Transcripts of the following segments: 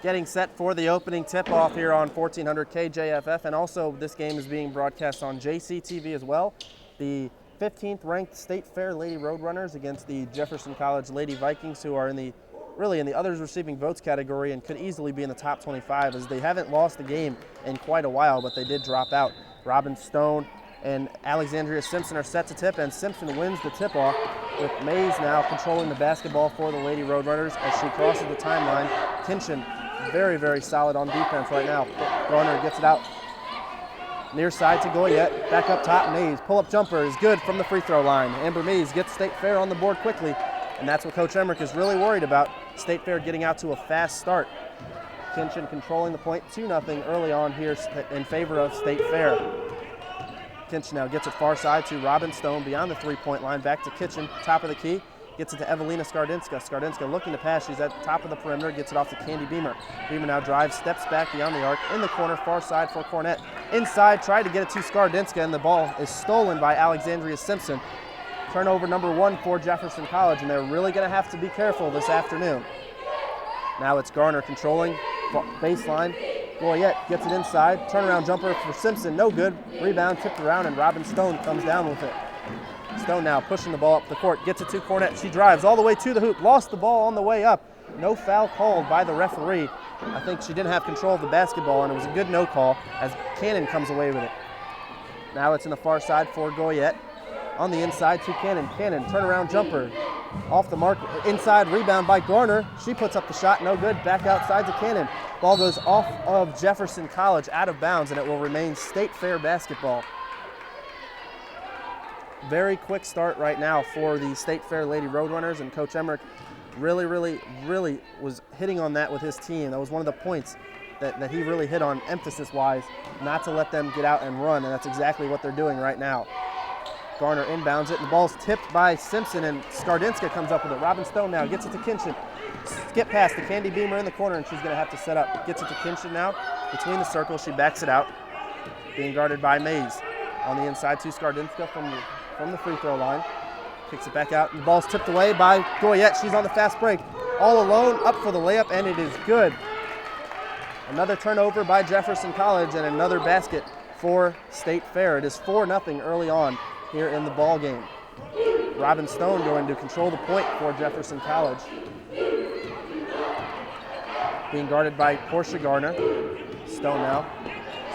Getting set for the opening tip-off here on 1400 KJFF, and also this game is being broadcast on JCTV as well. The 15th ranked State Fair Lady Roadrunners against the Jefferson College Lady Vikings, who are in the others receiving votes category and could easily be in the top 25, as they haven't lost the game in quite a while, but they did drop out. Robin Stone and Alexandria Simpson are set to tip, and Simpson wins the tip-off, with Mays now controlling the basketball for the Lady Roadrunners as she crosses the timeline. Kinchin very, very solid on defense right now. Garner gets it out near side to Goyette. Back up top, Mays. Pull-up jumper is good from the free throw line. Amber Mays gets State Fair on the board quickly, and that's what Coach Emmerich is really worried about. State Fair getting out to a fast start. Kinchin controlling the point 2-0 early on here in favor of State Fair. Kinchin now gets it far side to Robin Stone beyond the three-point line. Back to Kinchin, top of the key. Gets it to Evelina Skardinska. Skardinska looking to pass. She's at the top of the perimeter. Gets it off to Candy Beamer. Beamer now drives, steps back beyond the arc. In the corner, far side for Cornett. Inside, tried to get it to Skardinska, and the ball is stolen by Alexandria Simpson. Turnover number 1 for Jefferson College, and they're really going to have to be careful this afternoon. Now it's Garner controlling baseline. Goyette gets it inside. Turnaround jumper for Simpson, no good. Rebound tipped around, and Robin Stone comes down with it. Stone now pushing the ball up the court, gets it to Cornett. She drives all the way to the hoop, lost the ball on the way up. No foul called by the referee. I think she didn't have control of the basketball, and it was a good no call as Cannon comes away with it. Now it's in the far side for Goyette. On the inside to Cannon. Cannon, turnaround jumper. Off the mark, inside rebound by Garner. She puts up the shot, no good. Back outside to Cannon. Ball goes off of Jefferson College, out of bounds, and it will remain State Fair basketball. Very quick start right now for the State Fair Lady Roadrunners, and Coach Emmerich really was hitting on that with his team. That was one of the points that he really hit on emphasis-wise, not to let them get out and run, and that's exactly what they're doing right now. Garner inbounds it, and the ball's tipped by Simpson, and Skardinska comes up with it. Robin Stone now gets it to Kinchin. Skip past the Candy Beamer in the corner, and she's going to have to set up. Gets it to Kinchin now. Between the circles, she backs it out. Being guarded by Mays. On the inside to Skardinska from the free throw line. Kicks it back out, and the ball's tipped away by Goyette. She's on the fast break. All alone, up for the layup, and it is good. Another turnover by Jefferson College, and another basket for State Fair. It is 4-0 early on here in the ball game. Robin Stone going to control the point for Jefferson College. Being guarded by Portia Garner. Stone now.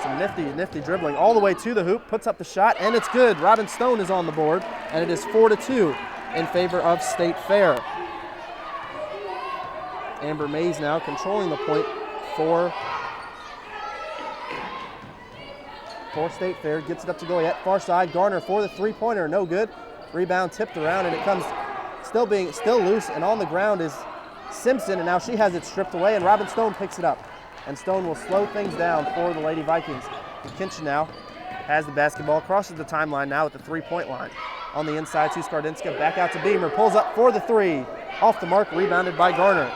Some nifty dribbling all the way to the hoop, puts up the shot, and it's good. Robin Stone is on the board, and it is 4-2 in favor of State Fair. Amber Mays now controlling the point for State Fair. Gets it up to Goyette, far side. Garner for the three-pointer, no good. Rebound tipped around, and it comes still loose, and on the ground is Simpson, and now she has it stripped away, and Robin Stone picks it up. And Stone will slow things down for the Lady Vikings. Kinchin now has the basketball, crosses the timeline now at the three-point line. On the inside to Skardinska, back out to Beamer, pulls up for the three. Off the mark, rebounded by Garner.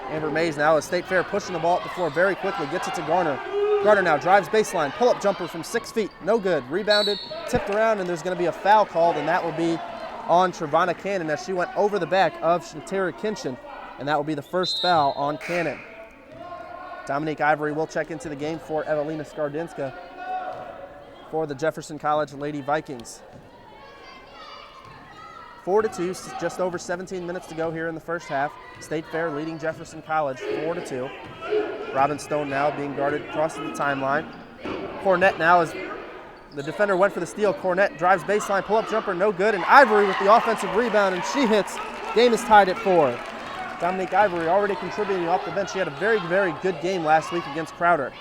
Amber Mays now as State Fair pushing the ball up the floor very quickly, gets it to Garner. Garner now drives baseline, pull-up jumper from 6 feet, no good. Rebounded, tipped around, and there's going to be a foul called, and that will be on Trevonna Cannon as she went over the back of Shantira Kinchin. And that will be the first foul on Cannon. Dominique Ivory will check into the game for Evelina Skardinska for the Jefferson College Lady Vikings. 4-2, just over 17 minutes to go here in the first half. State Fair leading Jefferson College 4-2. Robin Stone now being guarded across the timeline. Cornett now, as the defender went for the steal. Cornett drives baseline, pull-up jumper, no good. And Ivory with the offensive rebound, and she hits. Game is tied at 4. Dominique Ivory already contributing off the bench. She had a very good game last week against Crowder.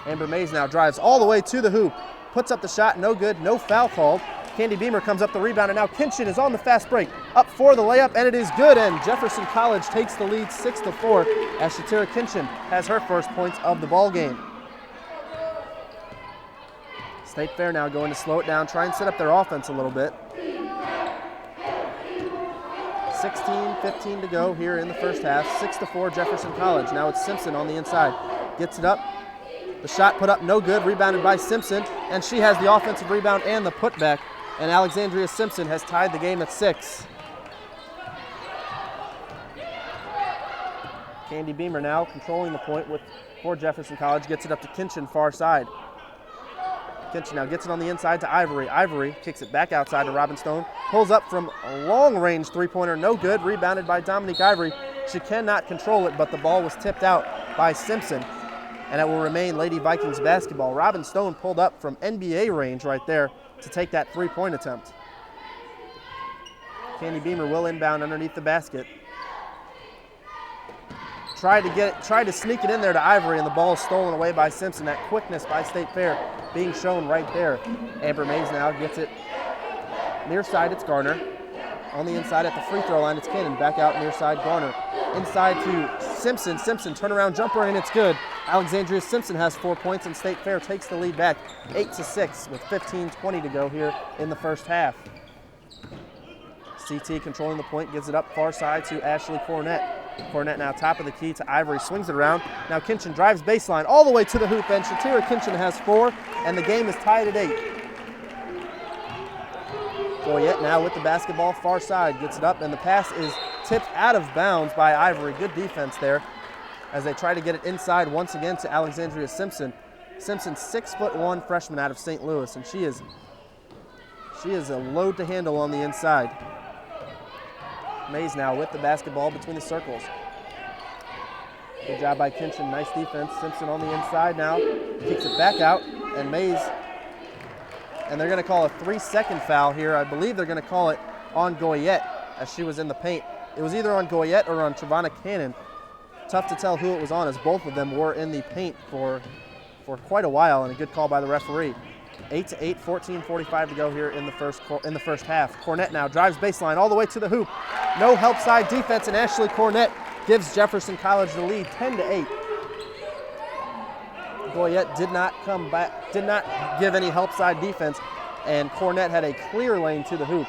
Amber Mays now drives all the way to the hoop, puts up the shot, no good, no foul called. Candy Beamer comes up the rebound, and now Kinchin is on the fast break, up for the layup, and it is good, and Jefferson College takes the lead 6-4 as Shatira Kinchin has her first points of the ball game. State Fair now going to slow it down, try and set up their offense a little bit. 16-15 to go here in the first half. 6-4 Jefferson College. Now it's Simpson on the inside. Gets it up. The shot put up, no good. Rebounded by Simpson, and she has the offensive rebound and the putback. And Alexandria Simpson has tied the game at 6. Candy Beamer now controlling the point for Jefferson College, gets it up to Kinchin far side. Kinchin now gets it on the inside to Ivory. Ivory kicks it back outside to Robin Stone, pulls up from a long-range three-pointer, no good, rebounded by Dominique Ivory. She cannot control it, but the ball was tipped out by Simpson, and it will remain Lady Vikings basketball. Robin Stone pulled up from NBA range right there to take that three-point attempt. Candy Beamer will inbound underneath the basket. Tried to sneak it in there to Ivory, and the ball is stolen away by Simpson. That quickness by State Fair being shown right there. Amber Mays now gets it near side, it's Garner. On the inside at the free throw line, it's Cannon. Back out near side, Garner. Inside to Simpson. Simpson, turnaround jumper, and it's good. Alexandria Simpson has 4 points, and State Fair takes the lead back 8-6 with 15:20 to go here in the first half. CT controlling the point, gives it up far side to Ashley Cornett. Cornett now top of the key to Ivory, swings it around. Now Kinchin drives baseline all the way to the hoop, and Shatira Kinchin has 4, and the game is tied at 8. Goyette now with the basketball, far side, gets it up, and the pass is tipped out of bounds by Ivory. Good defense there as they try to get it inside once again to Alexandria Simpson. Simpson, 6'1" freshman out of St. Louis, and she is a load to handle on the inside. Mays now with the basketball between the circles. Good job by Kinchin, nice defense. Simpson on the inside now, kicks it back out, and Mays, and they're gonna call a 3-second foul here. I believe they're gonna call it on Goyette as she was in the paint. It was either on Goyette or on Travana Cannon. Tough to tell who it was on as both of them were in the paint for quite a while, and a good call by the referee. 8-8, 14:45 to go here in the first half. Cornett now drives baseline all the way to the hoop. No help side defense, and Ashley Cornett gives Jefferson College the lead, 10-8. Goyette did not come back, did not give any help side defense, and Cornett had a clear lane to the hoop.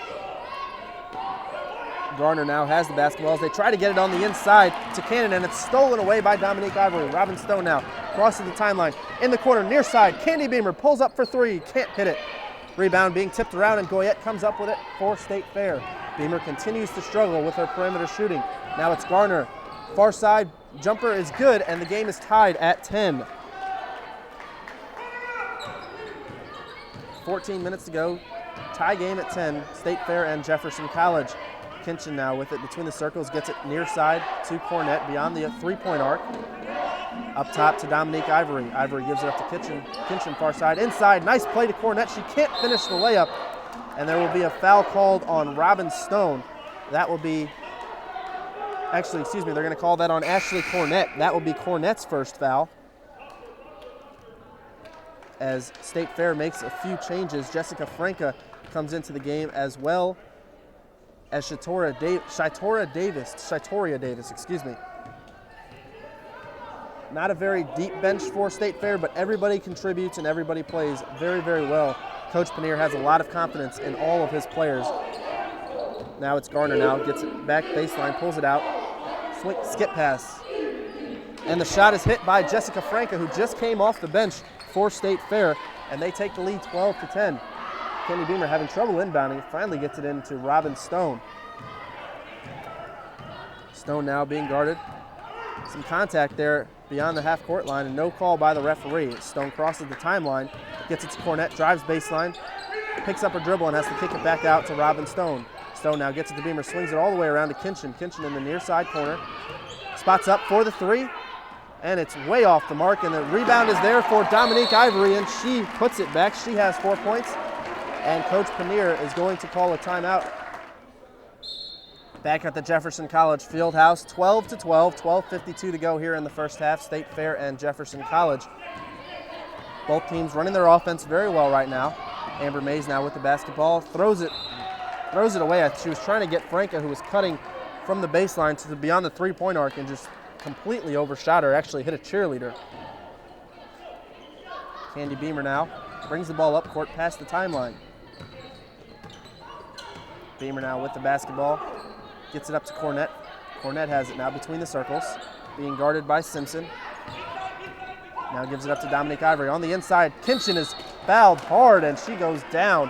Garner now has the basketball as they try to get it on the inside to Cannon, and it's stolen away by Dominique Ivory. Robin Stone now crosses the timeline in the corner, near side. Candy Beamer pulls up for 3, can't hit it. Rebound being tipped around, and Goyette comes up with it for State Fair. Beamer continues to struggle with her perimeter shooting. Now it's Garner. Far side jumper is good, and the game is tied at 10. 14 minutes to go. Tie game at 10. State Fair and Jefferson College. Kinchin now with it between the circles, gets it near side to Cornett beyond the three-point arc. Up top to Dominique Ivory. Ivory gives it up to Kinchin. Kinchin far side, inside, nice play to Cornett. She can't finish the layup, and there will be a foul called on Robin Stone. That will be, actually, excuse me, they're going to call that on Ashley Cornett. That will be Cornett's first foul. As State Fair makes a few changes, Jessica Franca comes into the game as well as Shatoria Davis, excuse me. Not a very deep bench for State Fair, but everybody contributes and everybody plays very, very well. Coach Paneer has a lot of confidence in all of his players. Now it's Garner now, gets it back baseline, pulls it out, skip pass. And the shot is hit by Jessica Franca, who just came off the bench for State Fair, and they take the lead 12-10. Kenny Beamer having trouble inbounding, finally gets it into Robin Stone. Stone now being guarded. Some contact there beyond the half-court line, and no call by the referee. Stone crosses the timeline, gets it to Cornett, drives baseline, picks up her dribble, and has to kick it back out to Robin Stone. Stone now gets it to Beamer, swings it all the way around to Kinchin. Kinchin in the near side corner. Spots up for the 3, and it's way off the mark, and the rebound is there for Dominique Ivory, and she puts it back. She has 4 points. And Coach Paneer is going to call a timeout. Back at the Jefferson College Fieldhouse, 12-12, 12:52 to go here in the first half. State Fair and Jefferson College. Both teams running their offense very well right now. Amber Mays now with the basketball, throws it away. She was trying to get Franca, who was cutting from the baseline to beyond the three-point arc, and just completely overshot her, actually hit a cheerleader. Candy Beamer now brings the ball up court past the timeline. Beamer now with the basketball, gets it up to Cornett. Cornett has it now between the circles, being guarded by Simpson. Now gives it up to Dominique Ivory. On the inside, Kinchin is fouled hard, and she goes down.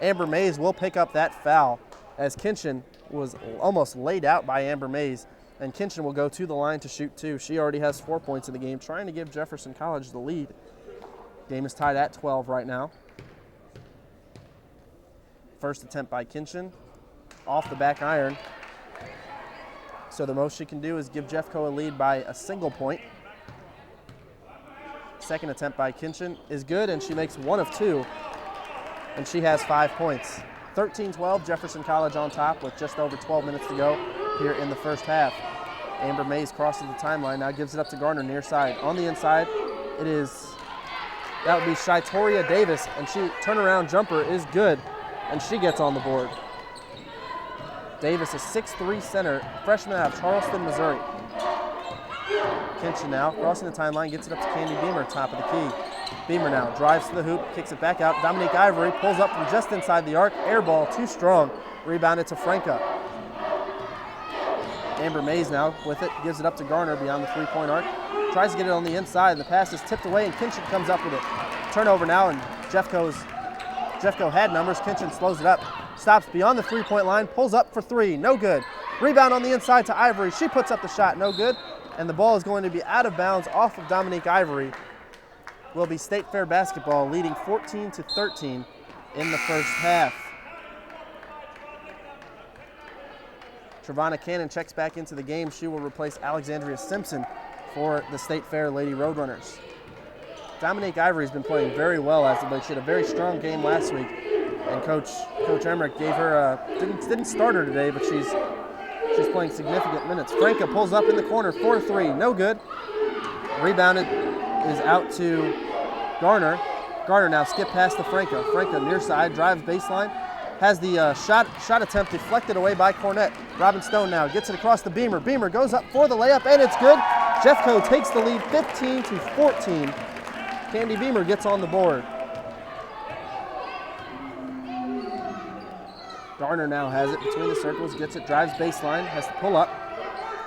Amber Mays will pick up that foul as Kinchin was almost laid out by Amber Mays, And Kinchin will go to the line to shoot 2. She already has 4 points in the game, trying to give Jefferson College the lead. Game is tied at 12 right now. First attempt by Kinchin, off the back iron. So the most she can do is give Jeffco a lead by a single point. Second attempt by Kinchin is good, and she makes 1 of 2, and she has 5 points. 13-12, Jefferson College on top with just over 12 minutes to go here in the first half. Amber Mays crosses the timeline, now gives it up to Garner near side. On the inside, that would be Shaitoria Davis, and she turnaround jumper is good, and she gets on the board. Davis, a 6'3" center, freshman out of Charleston, Missouri. Kinchin now, crossing the timeline, gets it up to Candy Beamer, top of the key. Beamer now drives to the hoop, kicks it back out. Dominique Ivory pulls up from just inside the arc. Air ball, too strong. Rebounded to Franca. Amber Mays now with it, gives it up to Garner beyond the three-point arc. Tries to get it on the inside, and the pass is tipped away, and Kinchin comes up with it. Turnover now, and Jeffco had numbers. Kinchin slows it up. Stops beyond the three-point line, pulls up for 3, no good. Rebound on the inside to Ivory. She puts up the shot, no good. And the ball is going to be out of bounds off of Dominique Ivory. Will be State Fair basketball, leading 14-13 in the first half. Trevonna Cannon checks back into the game. She will replace Alexandria Simpson for the State Fair Lady Roadrunners. Dominique Ivory has been playing very well as of late. She had a very strong game last week, and Coach Emmerich gave her didn't start her today, but she's playing significant minutes. Franca pulls up in the corner, 4-3, no good. Rebounded is out to Garner. Garner now skip past to Franca. Franca near side, drives baseline, has the shot attempt deflected away by Cornett. Robin Stone now gets it across the Beamer. Beamer goes up for the layup, and it's good. Jeffco takes the lead 15-14. Candy Beamer gets on the board. Garner now has it between the circles, gets it, drives baseline, has to pull up,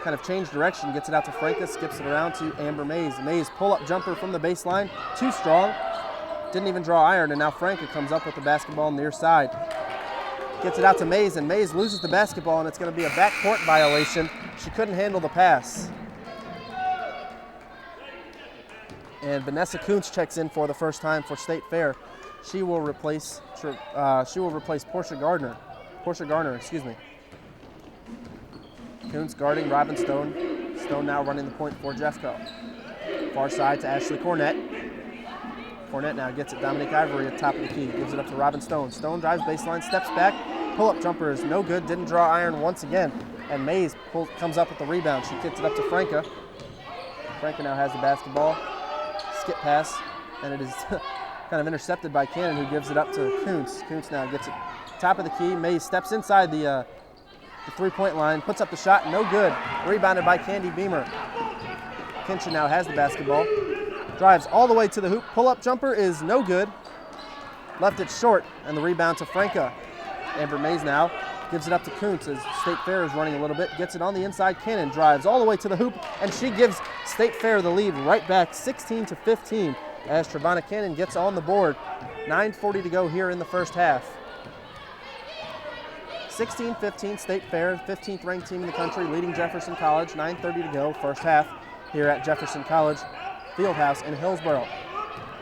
kind of change direction, gets it out to Franca, skips it around to Amber Mays. Mays pull-up jumper from the baseline, too strong, didn't even draw iron, and now Franca comes up with the basketball near side. Gets it out to Mays, and Mays loses the basketball, and it's going to be a backcourt violation. She couldn't handle the pass. And Vanessa Kuntz checks in for the first time for State Fair. She will replace Portia Garner. Kuntz guarding Robin Stone. Stone now running the point for Jeffco. Far side to Ashley Cornett. Cornett now gets it. Dominique Ivory at the top of the key. Gives it up to Robin Stone. Stone drives baseline, steps back. Pull-up jumper is no good. Didn't draw iron once again. And Mays comes up with the rebound. She gets it up to Franca. Franca now has the basketball. Skip pass. And it is kind of intercepted by Cannon, who gives it up to Kuntz. Kuntz now gets it top of the key. Mays steps inside the three-point line, puts up the shot, no good. Rebounded by Candy Beamer. Kinchin now has the basketball. Drives all the way to the hoop. Pull-up jumper is no good. Left it short, and the rebound to Franca. Amber Mays now gives it up to Kuntz as State Fair is running a little bit. Gets it on the inside. Cannon drives all the way to the hoop, and she gives State Fair the lead right back 16-15 as Trevonna Cannon gets on the board. 9:40 to go here in the first half. 16-15 State Fair, 15th ranked team in the country, leading Jefferson College. 9:30 to go, first half here at Jefferson College Fieldhouse in Hillsboro.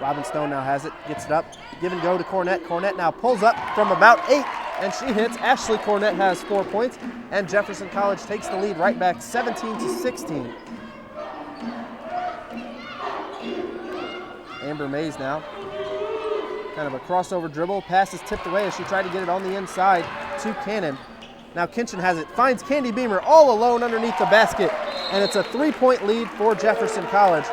Robin Stone now has it, gets it up, give and go to Cornett. Cornett now pulls up from about 8, and she hits. Ashley Cornett has 4 points, and Jefferson College takes the lead right back 17-16. Amber Mays now, kind of a crossover dribble. Pass is tipped away as she tried to get it on the inside to Cannon. Now Kinchin has it, finds Candy Beamer all alone underneath the basket, and it's a 3-point lead for Jefferson College.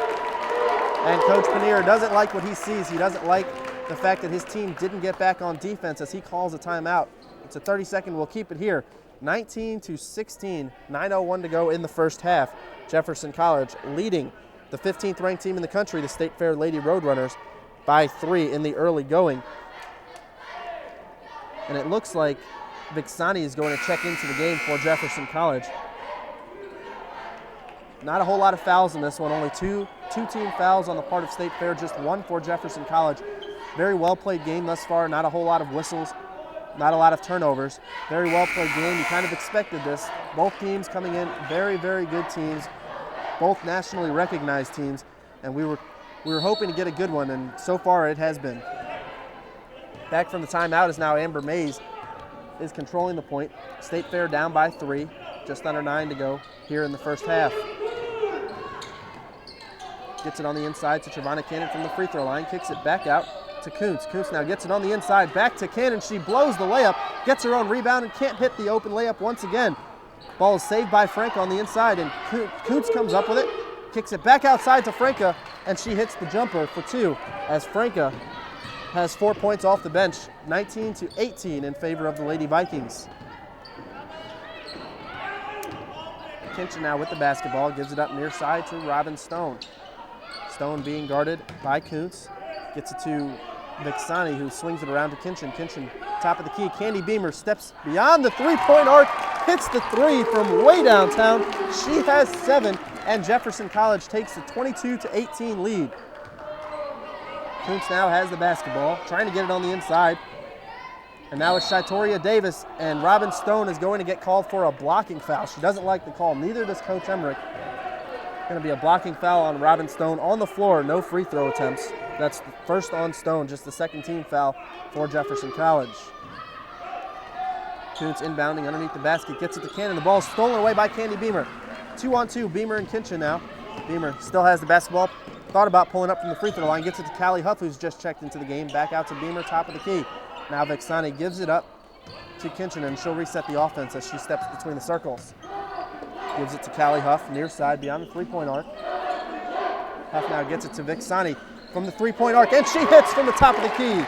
And Coach Paneer doesn't like what he sees. He doesn't like the fact that his team didn't get back on defense as he calls a timeout. It's a 30-second, we'll keep it here. 19-16, 9:01 to go in the first half. Jefferson College leading the 15th ranked team in the country, the State Fair Lady Roadrunners, by 3 in the early going. And it looks like Vixani is going to check into the game for Jefferson College. Not a whole lot of fouls in this one, only two team fouls on the part of State Fair, just 1 for Jefferson College. Very well played game thus far, not a whole lot of whistles, Not a lot of turnovers. Very well played game. You kind of expected this. Both teams coming in very, very good teams. Both nationally recognized teams, and we were hoping to get a good one, and so far it has been. Back from the timeout is now Amber Mays is controlling the point. State Fair down by 3, just under 9 to go here in the first half. Gets it on the inside to Trevonna Cannon from the free throw line, kicks it back out to Kuntz. Kuntz now gets it on the inside, back to Cannon. She blows the layup, gets her own rebound, and can't hit the open layup once again. Ball is saved by Franca on the inside, and Kuntz comes up with it, kicks it back outside to Franca, and she hits the jumper for 2 as Franca has 4 points off the bench, 19-18 in favor of the Lady Vikings. Kinchin now with the basketball, gives it up near side to Robin Stone. Stone being guarded by Kuntz, gets it to Vixani, who swings it around to Kinchin. Kinchin, top of the key. Candy Beamer steps beyond the three-point arc, hits the 3 from way downtown. She has 7, and Jefferson College takes a 22-18 lead. Kuntz now has the basketball, trying to get it on the inside. And now it's Shitoria Davis, and Robin Stone is going to get called for a blocking foul. She doesn't like the call, neither does Coach Emmerich. Going to be a blocking foul on Robin Stone on the floor, no free throw attempts. That's the first on Stone, just the second team foul for Jefferson College. Kuntz inbounding underneath the basket, gets it to Cannon. The ball is stolen away by Candy Beamer. 2-on-2, Beamer and Kinchin now. Beamer still has the basketball. Thought about pulling up from the free throw line, gets it to Callie Huff, who's just checked into the game. Back out to Beamer, top of the key. Now Vixani gives it up to Kinchin, and she'll reset the offense as she steps between the circles. Gives it to Callie Huff, near side, beyond the three-point arc. Huff now gets it to Vixani from the three-point arc, and she hits from the top of the key.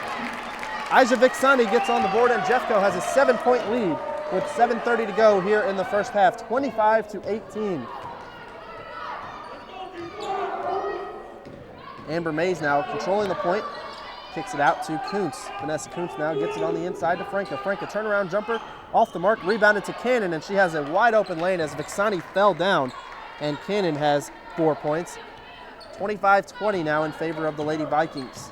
Aja Vixani gets on the board, and Jeffco has a 7-point lead with 7:30 to go here in the first half, 25-18. Amber Mays now controlling the point, kicks it out to Kuntz. Vanessa Kuntz now gets it on the inside to Franca. Franca turnaround jumper off the mark, rebounded to Cannon, and she has a wide open lane as Vixani fell down, and Cannon has 4 points. 25-20 now in favor of the Lady Vikings.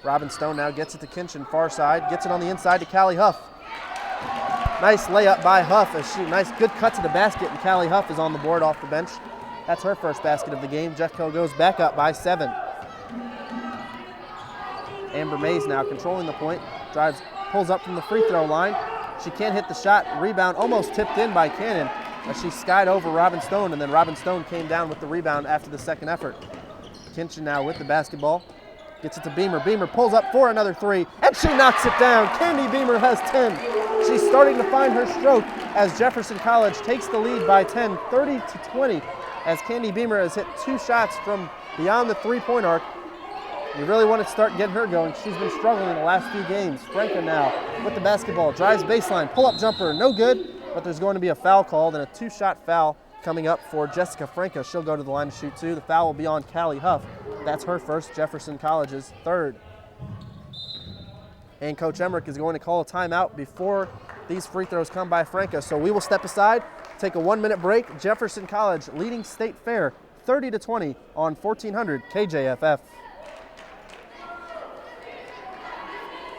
Robin Stone now gets it to Kinchin, far side, gets it on the inside to Callie Huff. Nice layup by Huff, nice good cut to the basket, and Callie Huff is on the board off the bench. That's her first basket of the game. Jeffco goes back up by 7. Amber Mays now controlling the point, drives, pulls up from the free throw line. She can't hit the shot, rebound almost tipped in by Cannon as she skied over Robin Stone, and then Robin Stone came down with the rebound after the second effort. Kinchin now with the basketball, gets it to Beamer. Beamer pulls up for another 3, and she knocks it down. Candy Beamer has 10. She's starting to find her stroke as Jefferson College takes the lead by 10, 30-20, as Candy Beamer has hit 2 shots from beyond the three-point arc. You really want to start getting her going. She's been struggling in the last few games. Franca now with the basketball, drives baseline, pull-up jumper, no good, but there's going to be a foul called, and a 2-shot foul coming up for Jessica Franca. She'll go to the line to shoot 2. The foul will be on Callie Huff. That's her first, Jefferson College's 3rd. And Coach Emmerich is going to call a timeout before these free throws come by Franca. So we will step aside, take a 1-minute break. Jefferson College leading State Fair 30-20 on 1400 KJFF.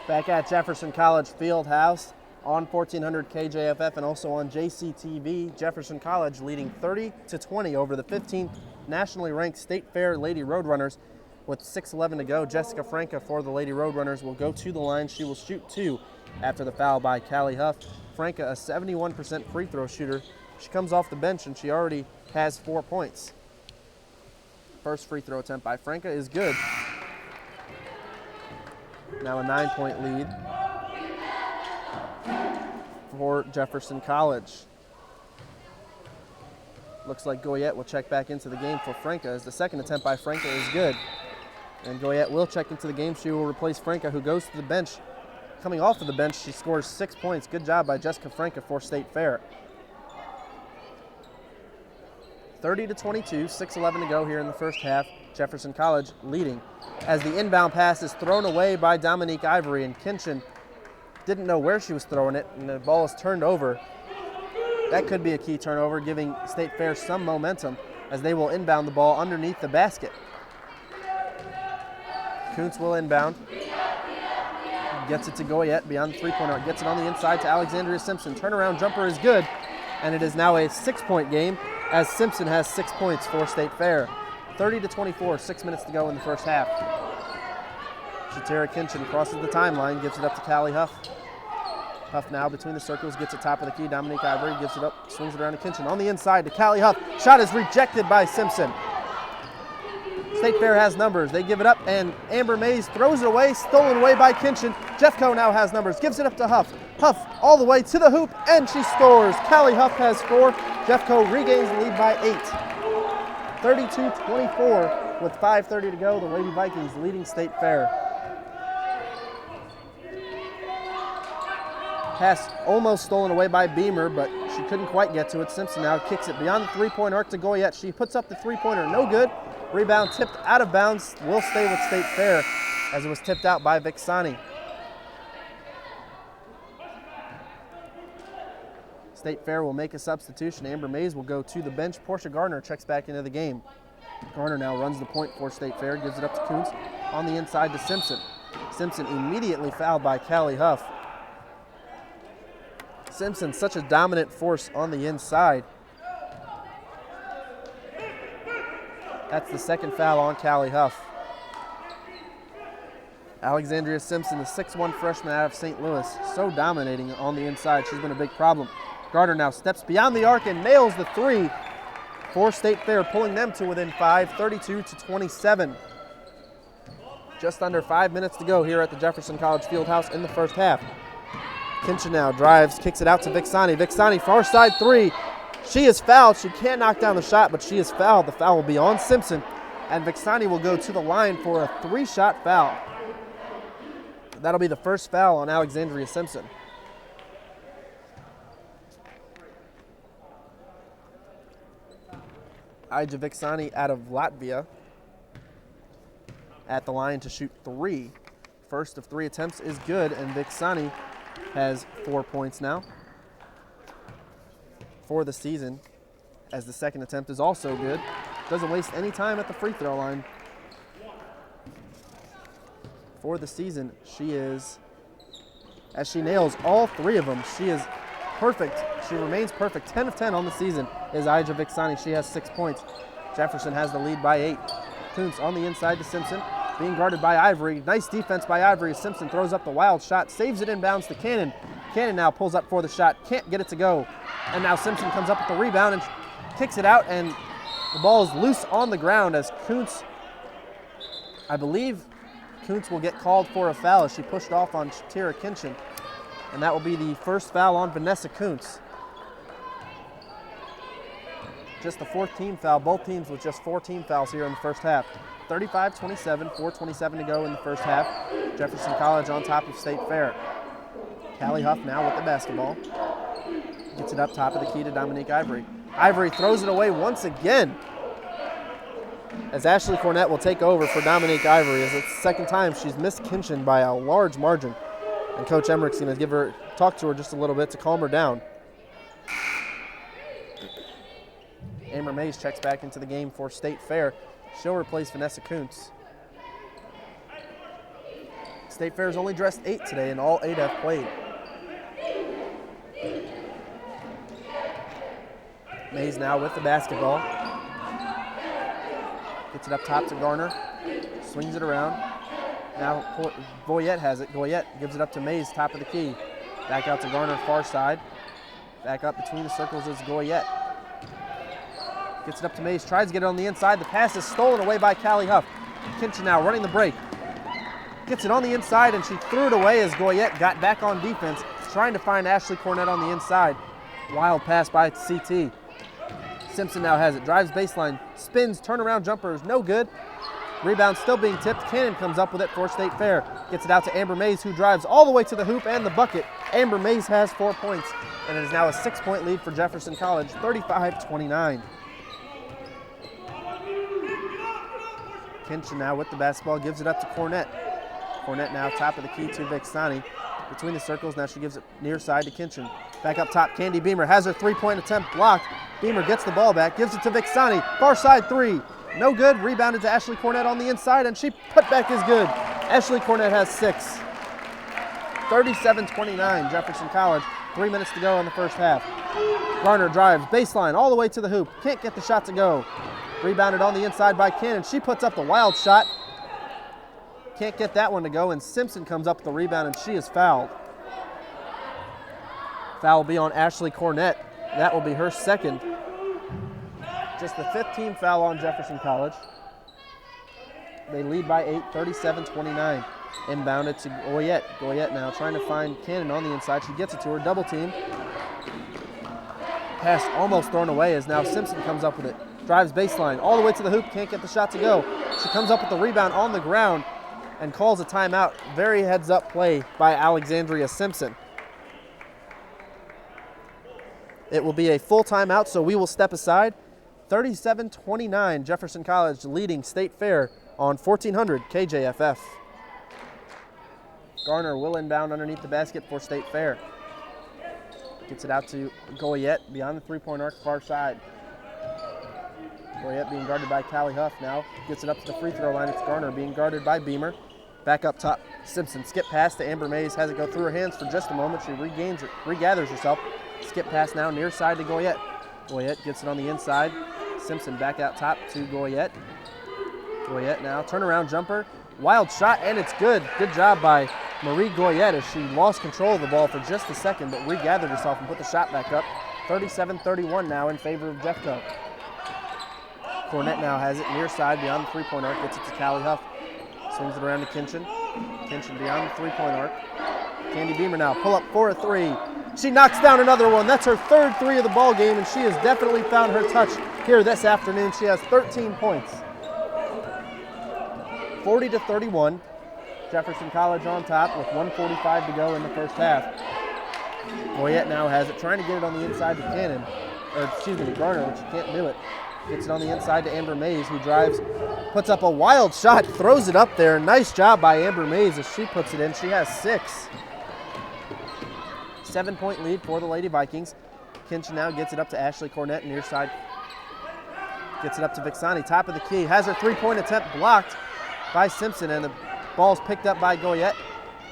Back at Jefferson College Fieldhouse on 1400 KJFF and also on JCTV. Jefferson College leading 30-20 over the 15th nationally ranked State Fair Lady Roadrunners. With 6:11 to go, Jessica Franca for the Lady Roadrunners will go to the line. She will shoot 2 after the foul by Callie Huff. Franca, a 71% free throw shooter. She comes off the bench and she already has 4 points. First free throw attempt by Franca is good. Now a 9-point lead for Jefferson College. Looks like Goyette will check back into the game for Franca as the second attempt by Franca is good. And Goyette will check into the game. She will replace Franca, who goes to the bench. Coming off of the bench, she scores 6 points. Good job by Jessica Franca for State Fair. 30-22, 6:11 to go here in the first half. Jefferson College leading as the inbound pass is thrown away by Dominique Ivory, and Kinchin didn't know where she was throwing it, and the ball is turned over. That could be a key turnover, giving State Fair some momentum as they will inbound the ball underneath the basket. Kuntz will inbound. gets it to Goyette beyond the three-point arc, gets it on the inside to Alexandria Simpson. Turnaround jumper is good, and it is now a 6-point game as Simpson has 6 points for State Fair. 30-24, 6 minutes to go in the first half. Shatira Kinchin crosses the timeline, gives it up to Callie Huff. Huff now between the circles, gets it top of the key. Dominique Ivory gives it up, swings it around to Kinchin. On the inside to Callie Huff. Shot is rejected by Simpson. State Fair has numbers. They give it up, and Amber Mays throws it away, stolen away by Kinchin. Jeffco now has numbers, gives it up to Huff. Huff all the way to the hoop, and she scores. Callie Huff has 4. Jeffco regains the lead by 8. 32-24 with 5:30 to go. The Lady Vikings leading State Fair. Pass almost stolen away by Beamer, but she couldn't quite get to it. Simpson now kicks it beyond the three-point arc to Goyette. She puts up the three-pointer, no good. Rebound tipped out of bounds, will stay with State Fair as it was tipped out by Vixani. State Fair will make a substitution. Amber Mays will go to the bench. Portia Garner checks back into the game. Garner now runs the point for State Fair, gives it up to Kuntz. On the inside to Simpson. Simpson immediately fouled by Callie Huff. Simpson, such a dominant force on the inside. That's the second foul on Callie Huff. Alexandria Simpson, the 6'1" freshman out of St. Louis, so dominating on the inside. She's been a big problem. Gardner now steps beyond the arc and nails the three for State Fair, pulling them to within 5, 32-27. Just under 5 minutes to go here at the Jefferson College Fieldhouse in the first half. Kinchin now drives, kicks it out to Vixani. Vixani, far side three. She is fouled. She can't knock down the shot, but she is fouled. The foul will be on Simpson, and Vixani will go to the line for a 3-shot foul. That'll be the first foul on Alexandria Simpson. Ija Vixani out of Latvia at the line to shoot 3. First of 3 attempts is good, and Vixani has 4 points now for the season, as the second attempt is also good. Doesn't waste any time at the free throw line. For the season, she is, as she nails all 3 of them, she is perfect. She remains perfect. 10 of 10 on the season is Ija Vixani. She has 6 points. Jefferson has the lead by 8. Kuntz on the inside to Simpson, being guarded by Ivory. Nice defense by Ivory. Simpson throws up the wild shot, saves it inbounds to Cannon. Cannon now pulls up for the shot, can't get it to go. And now Simpson comes up with the rebound and kicks it out, and the ball is loose on the ground as Kuntz, I believe Kuntz will get called for a foul as she pushed off on Shatira Kinchin. And that will be the first foul on Vanessa Kuntz. Just the 4th team foul, both teams with just 4 team fouls here in the first half. 35-27, 4:27 to go in the first half. Jefferson College on top of State Fair. Callie Huff now with the basketball. Gets it up top of the key to Dominique Ivory. Ivory throws it away once again, as Ashley Cornett will take over for Dominique Ivory, as it's the second time she's missed Kinchin by a large margin. And Coach Emmerich's going to talk to her just a little bit to calm her down. Amber Mays checks back into the game for State Fair. She'll replace Vanessa Kuntz. State Fair's only dressed 8 today, and all 8 have played. Mays now with the basketball. Gets it up top to Garner. Swings it around. Now Goyette has it. Goyette gives it up to Mays, top of the key. Back out to Garner, far side. Back up between the circles is Goyette. Gets it up to Mays, tries to get it on the inside. The pass is stolen away by Callie Huff. Kinchin now running the break. Gets it on the inside, and she threw it away as Goyette got back on defense, trying to find Ashley Cornett on the inside. Wild pass by CT. Simpson now has it, drives baseline, spins, turnaround jumper is no good. Rebound still being tipped. Cannon comes up with it for State Fair. Gets it out to Amber Mays, who drives all the way to the hoop and the bucket. Amber Mays has 4 points, and it is now a 6-point lead for Jefferson College, 35-29. Kinchin now with the basketball, gives it up to Cornett. Cornett now top of the key to Vixani. Between the circles, now she gives it near side to Kinchin. Back up top, Candy Beamer has her 3-point attempt blocked. Beamer gets the ball back, gives it to Vixani. Far side 3, no good. Rebounded to Ashley Cornett on the inside, and she put back is good. Ashley Cornett has 6. 37-29, Jefferson College. 3 minutes to go in the first half. Garner drives baseline all the way to the hoop. Can't get the shot to go. Rebounded on the inside by Cannon. She puts up the wild shot. Can't get that one to go, and Simpson comes up with the rebound, and she is fouled. Foul will be on Ashley Cornett. That will be her second. Just the 5th team foul on Jefferson College. They lead by 8, 37-29. Inbounded to Goyette. Goyette now trying to find Cannon on the inside. She gets it to her, double team. Pass almost thrown away as now Simpson comes up with it. Drives baseline all the way to the hoop, can't get the shot to go. She comes up with the rebound on the ground and calls a timeout. Very heads-up play by Alexandria Simpson. It will be a full timeout, so we will step aside. 37-29, Jefferson College leading State Fair on 1400 KJFF. Garner will inbound underneath the basket for State Fair. Gets it out to Goyette beyond the three-point arc, far side. Goyette being guarded by Callie Huff now. Gets it up to the free throw line. It's Garner being guarded by Beamer. Back up top, Simpson. Skip pass to Amber Mays. Has it go through her hands for just a moment. She regathers herself. Skip pass now near side to Goyette. Goyette gets it on the inside. Simpson back out top to Goyette. Goyette now, turnaround jumper. Wild shot, and it's good. Good job by Marie Goyette as she lost control of the ball for just a second, but regathered herself and put the shot back up. 37-31 now in favor of Jeffco. Cornett now has it near side beyond the three-point arc. Gets it to Callie Huff. Swings it around to Kinchin. Kinchin beyond the three-point arc. Candy Beamer now pull up for a three. She knocks down another one. That's her third three of the ball game, and she has definitely found her touch here this afternoon. She has 13 points. 40-31. Jefferson College on top with 1:45 to go in the first half. Goyette now has it, trying to get it on the inside to Cannon, Garner, but she can't do it. Gets it on the inside to Amber Mays, who drives, puts up a wild shot, throws it up there. Nice job by Amber Mays as she puts it in. She has 6. 7-point lead for the Lady Vikings. Kinchin now gets it up to Ashley Cornett near side. Gets it up to Vixani, top of the key. Has her three-point attempt blocked by Simpson, and the ball's picked up by Goyette.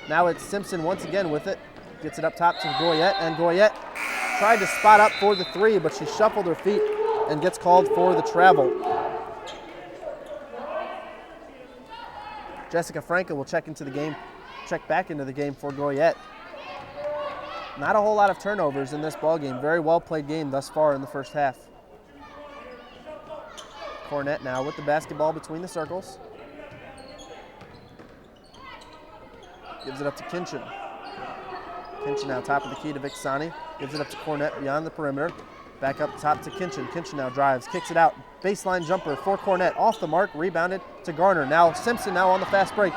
Now it's Simpson once again with it. Gets it up top to Goyette, and Goyette tried to spot up for the three, but she shuffled her feet and gets called for the travel. Jessica Franca will check back into the game for Goyette. Not a whole lot of turnovers in this ball game. Very well played game thus far in the first half. Cornett now with the basketball between the circles. Gives it up to Kinchin. Kinchin now top of the key to Vixani. Gives it up to Cornett beyond the perimeter. Back up top to Kinchin. Kinchin now drives, kicks it out. Baseline jumper for Cornett. Off the mark, rebounded to Garner. Now Simpson now on the fast break.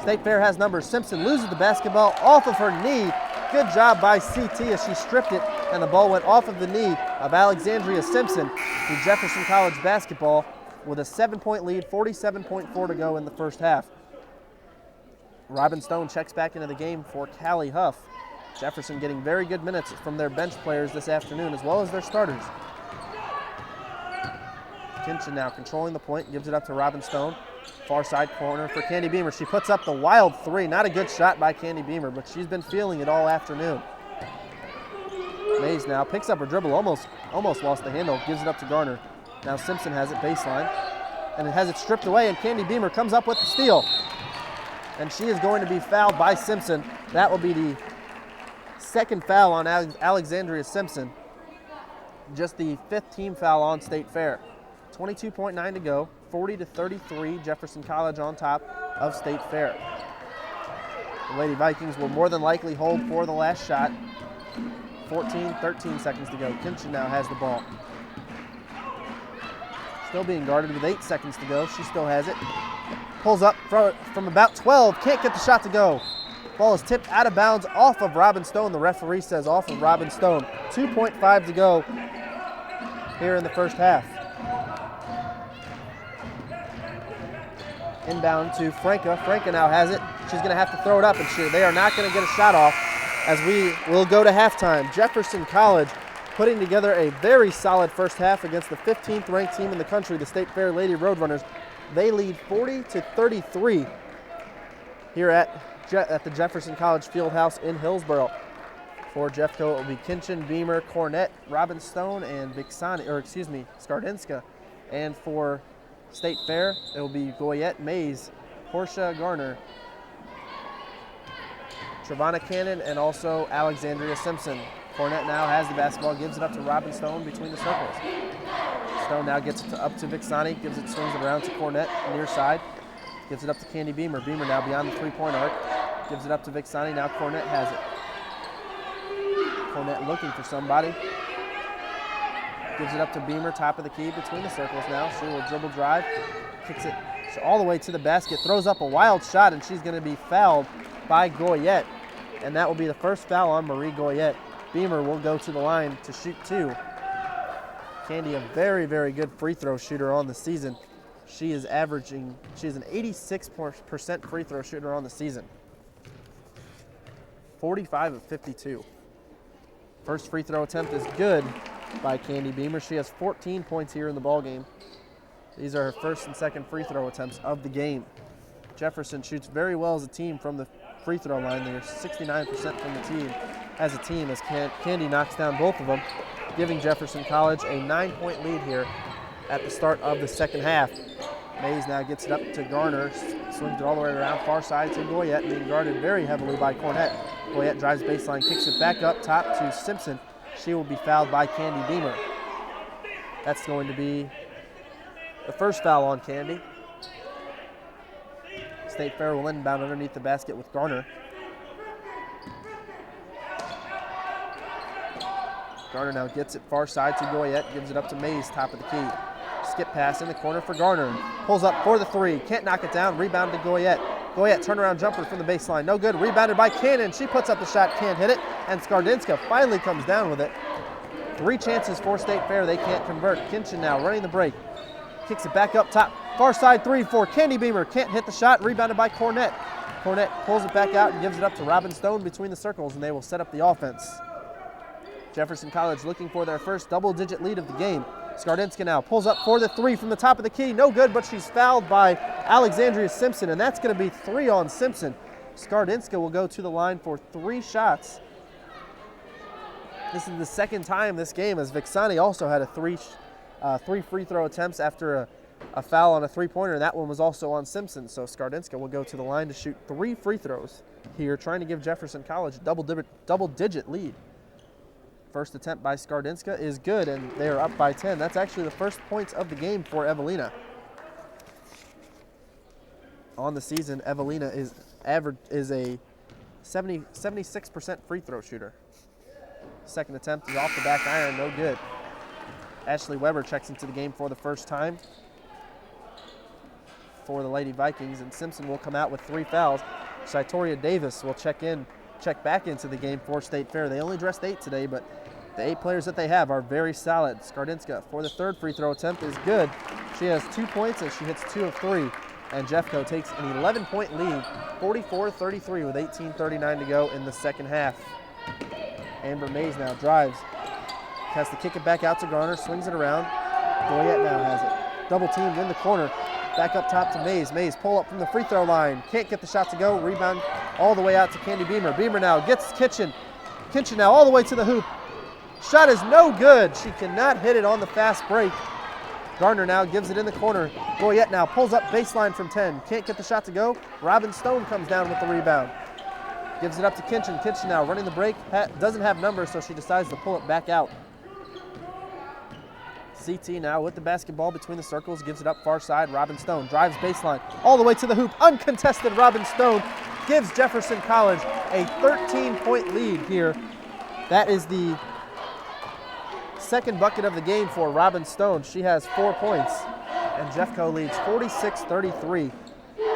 State Fair has numbers. Simpson loses the basketball off of her knee. Good job by CT as she stripped it, and the ball went off of the knee of Alexandria Simpson to Jefferson College basketball with a 7-point lead, 47.4 to go in the first half. Robin Stone checks back into the game for Callie Huff. Jefferson getting very good minutes from their bench players this afternoon as well as their starters. Kinchin now controlling the point, gives it up to Robin Stone. Far side corner for Candy Beamer. She puts up the wild three. Not a good shot by Candy Beamer, but she's been feeling it all afternoon. Mays now picks up her dribble, almost lost the handle, gives it up to Garner. Now Simpson has it baseline, and it has it stripped away, and Candy Beamer comes up with the steal. And she is going to be fouled by Simpson. That will be the second foul on Alexandria Simpson. Just the 5th team foul on State Fair. 22.9 to go, 40-33, Jefferson College on top of State Fair. The Lady Vikings will more than likely hold for the last shot. 13 seconds to go. Kinchin now has the ball. Still being guarded with 8 seconds to go. She still has it. Pulls up from about 12. Can't get the shot to go. Ball is tipped out of bounds off of Robin Stone. The referee says off of Robin Stone. 2.5 to go here in the first half. Inbound to Franca. Franca now has it. She's going to have to throw it up, and they are not going to get a shot off as we will go to halftime. Jefferson College putting together a very solid first half against the 15th ranked team in the country, the State Fair Lady Roadrunners. They lead 40-33 here at at the Jefferson College Fieldhouse in Hillsboro. For Jeffco, it will be Kinchin, Beamer, Cornett, Robin Stone, and Skardinska. And for State Fair, it will be Goyette, Mays, Portia Garner, Trevonna Cannon, and also Alexandria Simpson. Cornett now has the basketball, gives it up to Robin Stone between the circles. Stone now gets it up to Vixani, swings it around to Cornett, near side. Gives it up to Candy Beamer. Beamer now beyond the three-point arc. Gives it up to Vixani, now Cornett has it. Cornett looking for somebody. Gives it up to Beamer, top of the key, between the circles now. She will dribble drive, kicks it all the way to the basket, throws up a wild shot, and she's going to be fouled by Goyette. And that will be the first foul on Marie Goyette. Beamer will go to the line to shoot 2. Candy, a very, very good free throw shooter on the season. She is an 86% free throw shooter on the season. 45 of 52. First free throw attempt is good by Candy Beamer. She has 14 points here in the ball game. These are her first and second free throw attempts of the game. Jefferson shoots very well as a team from the free throw line. They're 69% from the team as a team as Candy knocks down both of them, giving Jefferson College a 9-point lead here at the start of the second half. Mays now gets it up to Garner, swings it all the way around, far side to Goyette, being guarded very heavily by Cornett. Goyette drives baseline, kicks it back up top to Simpson. She will be fouled by Candy Beamer. That's going to be the first foul on Candy. State Fair will inbound underneath the basket with Garner. Garner now gets it far side to Goyette, gives it up to Mays, top of the key. Skip pass in the corner for Garner. Pulls up for the 3, can't knock it down, rebound to Goyette. Goyette turnaround jumper from the baseline, no good, rebounded by Cannon. She puts up the shot, can't hit it, and Skardinska finally comes down with it. 3 chances for State Fair, they can't convert. Kinchin now running the break, kicks it back up top, far side 3 for Candy Beamer, can't hit the shot, rebounded by Cornett. Cornett pulls it back out and gives it up to Robin Stone between the circles, and they will set up the offense. Jefferson College looking for their first double-digit lead of the game. Skardinska now pulls up for the 3 from the top of the key. No good, but she's fouled by Alexandria Simpson, and that's going to be 3 on Simpson. Skardinska will go to the line for 3 shots. This is the second time this game, as Vixani also had 3 free throw attempts after a foul on a three-pointer, and that one was also on Simpson. So Skardinska will go to the line to shoot 3 free throws here, trying to give Jefferson College a double-digit lead. First attempt by Skardinska is good, and they are up by 10. That's actually the first points of the game for Evelina. On the season, Evelina is a 76% free throw shooter. Second attempt is off the back iron, no good. Ashley Weber checks into the game for the first time for the Lady Vikings, and Simpson will come out with 3 fouls. Saitoria Davis will check back into the game for State Fair. They only dressed 8 today, but the 8 players that they have are very solid. Skardinska for the third free throw attempt is good. She has 2 points and she hits 2 of 3. And Jeffco takes an 11-point lead, 44-33 with 18:39 to go in the second half. Amber Mays now drives, has to kick it back out to Garner, swings it around. Goyette now has it. Double teamed in the corner. Back up top to Mays. Mays pull up from the free throw line. Can't get the shot to go. Rebound all the way out to Candy Beamer. Beamer now gets Kinchin. Kinchin now all the way to the hoop. Shot is no good. She cannot hit it on the fast break. Gardner now gives it in the corner. Goyette now pulls up baseline from 10. Can't get the shot to go. Robin Stone comes down with the rebound. Gives it up to Kinchin. Kinchin now running the break. Doesn't have numbers, so she decides to pull it back out. CT now with the basketball between the circles, gives it up far side. Robin Stone drives baseline all the way to the hoop. Uncontested Robin Stone gives Jefferson College a 13-point lead here. That is the second bucket of the game for Robin Stone. She has 4 points, and Jeffco leads 46-33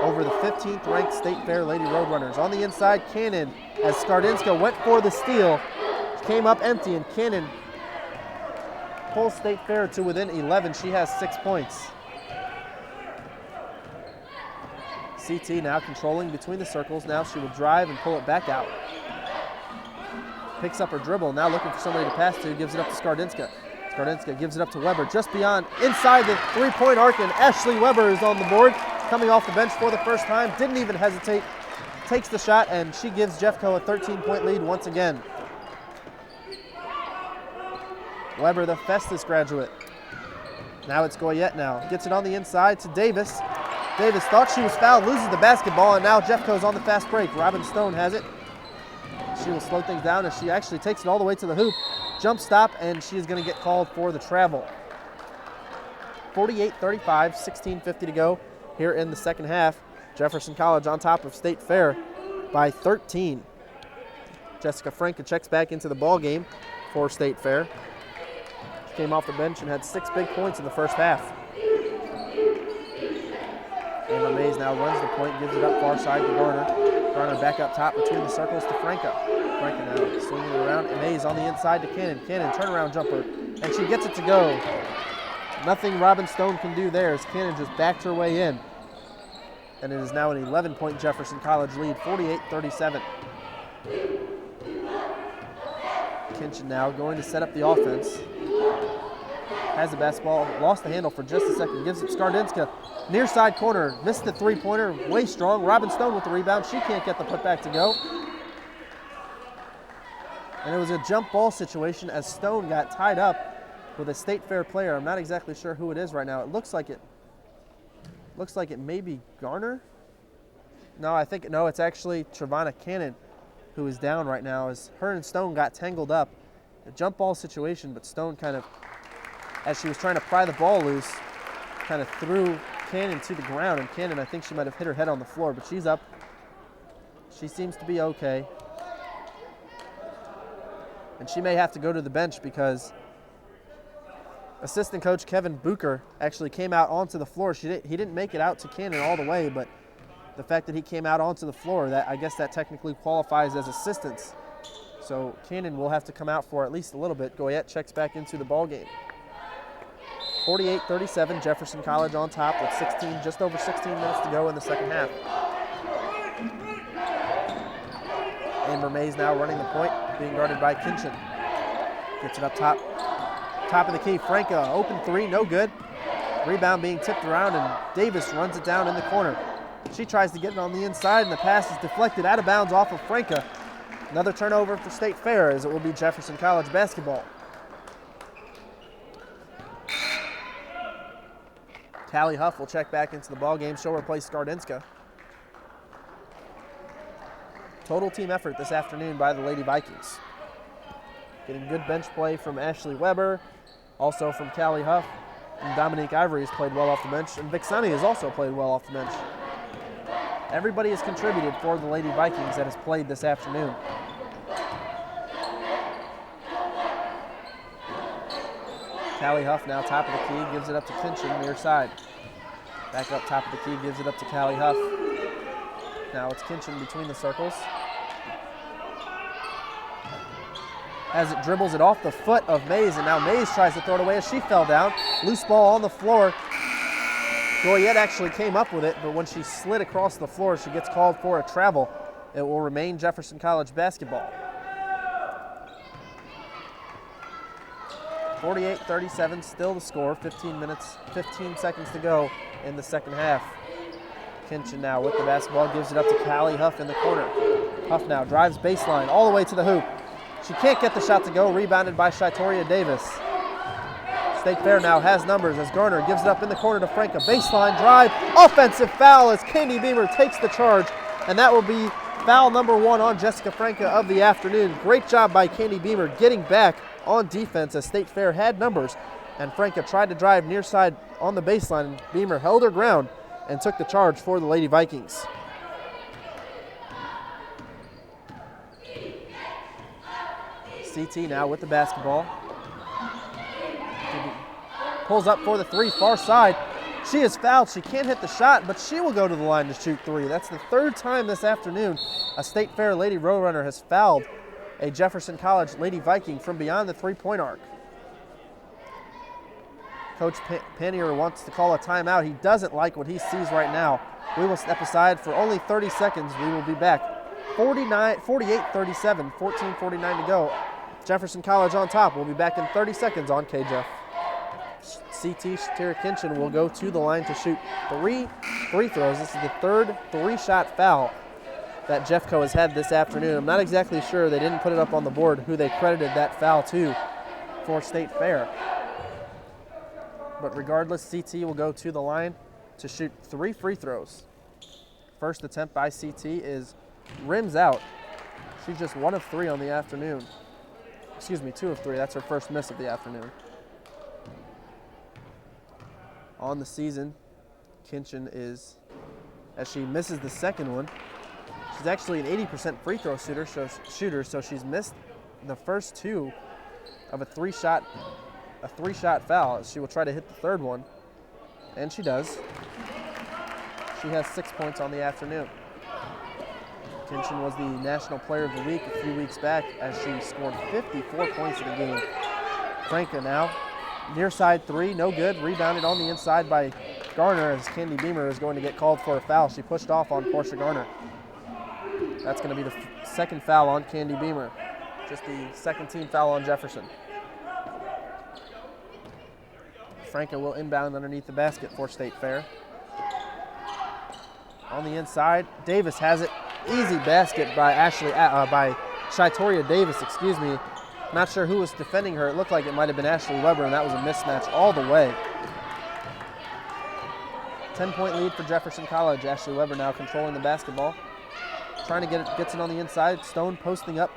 over the 15th ranked State Fair Lady Roadrunners. On the inside, Cannon, as Skardinska went for the steal, came up empty, and Cannon pulls State Fair to within 11. She has 6 points. CT now controlling between the circles. Now she will drive and pull it back out. Picks up her dribble, now looking for somebody to pass to, gives it up to Skardinska. Skardinska gives it up to Weber just beyond, inside the three-point arc, and Ashley Weber is on the board, coming off the bench for the first time. Didn't even hesitate, takes the shot, and she gives Jeffco a 13-point lead once again. Weber, the Festus graduate. Now it's Goyette now. Gets it on the inside to Davis. Davis thought she was fouled, loses the basketball, and now Jeffco's on the fast break. Robin Stone has it. She will slow things down as she actually takes it all the way to the hoop. Jump stop, and she is going to get called for the travel. 48-35, 16:50 to go here in the second half. Jefferson College on top of State Fair by 13. Jessica Franca checks back into the ball game for State Fair. She came off the bench and had 6 big points in the first half. Amber Mays now runs the point, gives it up far side to Garner. Garner back up top between the circles to Franca. Franca now swinging it around. Mays on the inside to Cannon. Cannon turnaround jumper, and she gets it to go. Nothing Robin Stone can do there as Cannon just backed her way in. And it is now an 11-point Jefferson College lead, 48-37. Kinchin now going to set up the offense. Has the basketball, lost the handle for just a second, gives it Skardinska. Near side corner, missed the three-pointer, way strong. Robin Stone with the rebound. She can't get the putback to go. And it was a jump ball situation as Stone got tied up with a State Fair player. I'm not exactly sure who it is right now. It looks like it may be Garner. No, it's actually Trevonna Cannon who is down right now as her and Stone got tangled up. A jump ball situation, but Stone kind of, as she was trying to pry the ball loose, kind of threw Cannon to the ground, and Cannon, I think she might have hit her head on the floor, but she's up. She seems to be okay. And she may have to go to the bench because assistant coach Kevin Bucher actually came out onto the floor. He didn't make it out to Cannon all the way, but the fact that he came out onto the floor, that I guess that technically qualifies as assistance. So Cannon will have to come out for at least a little bit. Goyette checks back into the ball game. 48-37, Jefferson College on top with just over 16 minutes to go in the second half. Amber Mays now running the point, being guarded by Kinchin. Gets it up top. Top of the key, Franca, open three, no good. Rebound being tipped around, and Davis runs it down in the corner. She tries to get it on the inside, and the pass is deflected out of bounds off of Franca. Another turnover for State Fair, as it will be Jefferson College basketball. Callie Huff will check back into the ball game. She'll replace Skardinska. Total team effort this afternoon by the Lady Vikings. Getting good bench play from Ashley Weber, also from Callie Huff, and Dominique Ivory has played well off the bench, and Vic Sunny has also played well off the bench. Everybody has contributed for the Lady Vikings that has played this afternoon. Callie Huff now top of the key, gives it up to Kinchin near side. Back up top of the key, gives it up to Callie Huff. Now it's Kinchin between the circles. As it dribbles it off the foot of Mays, and now Mays tries to throw it away as she fell down. Loose ball on the floor. Goyette actually came up with it, but when she slid across the floor, she gets called for a travel. It will remain Jefferson College basketball. 48-37, still the score, 15 seconds to go in the second half. Kinchin now with the basketball, gives it up to Callie Huff in the corner. Huff now drives baseline all the way to the hoop. She can't get the shot to go, rebounded by Shaitoria Davis. State Fair now has numbers as Garner gives it up in the corner to Franca. Baseline drive, offensive foul as Candy Beamer takes the charge, and that will be foul number 1 on Jessica Franca of the afternoon. Great job by Candy Beamer getting back on defense as State Fair had numbers, and Franca tried to drive near side on the baseline, and Beamer held her ground and took the charge for the Lady Vikings. CT now with the basketball. Pulls up for the three, far side. She is fouled. She can't hit the shot, but she will go to the line to shoot three. That's the third time this afternoon a State Fair Lady Roadrunner has fouled a Jefferson College Lady Viking from beyond the three-point arc. Coach Pannier wants to call a timeout. He doesn't like what he sees right now. We will step aside for only 30 seconds. We will be back. 48-37, 14:49 to go. Jefferson College on top. We'll be back in 30 seconds on KJFF. CT Shatira Kinchin will go to the line to shoot 3 free throws. This is the third 3-shot foul that Jeffco has had this afternoon. I'm not exactly sure, they didn't put it up on the board, who they credited that foul to for State Fair. But regardless, CT will go to the line to shoot 3 free throws. First attempt by CT is rims out. She's just 1 of 3 on the afternoon. Excuse me, 2 of 3. That's her first miss of the afternoon. On the season, Kinchin is, as she misses the second one, she's actually an 80% free throw shooter, so she's missed the first 2 of a 3-shot foul. She will try to hit the third one, and she does. She has 6 points on the afternoon. Kinchin was the National Player of the Week a few weeks back as she scored 54 points in the game. Franca now, near side 3, no good. Rebounded on the inside by Garner as Candy Beamer is going to get called for a foul. She pushed off on Portia Garner. That's going to be the second foul on Candy Beamer. Just the second team foul on Jefferson. Franca will inbound underneath the basket for State Fair. On the inside, Davis has it. Easy basket by by Shaitoria Davis, excuse me. Not sure who was defending her. It looked like it might have been Ashley Weber, and that was a mismatch all the way. 10-point lead for Jefferson College. Ashley Weber now controlling the basketball. Trying to gets it on the inside. Stone posting up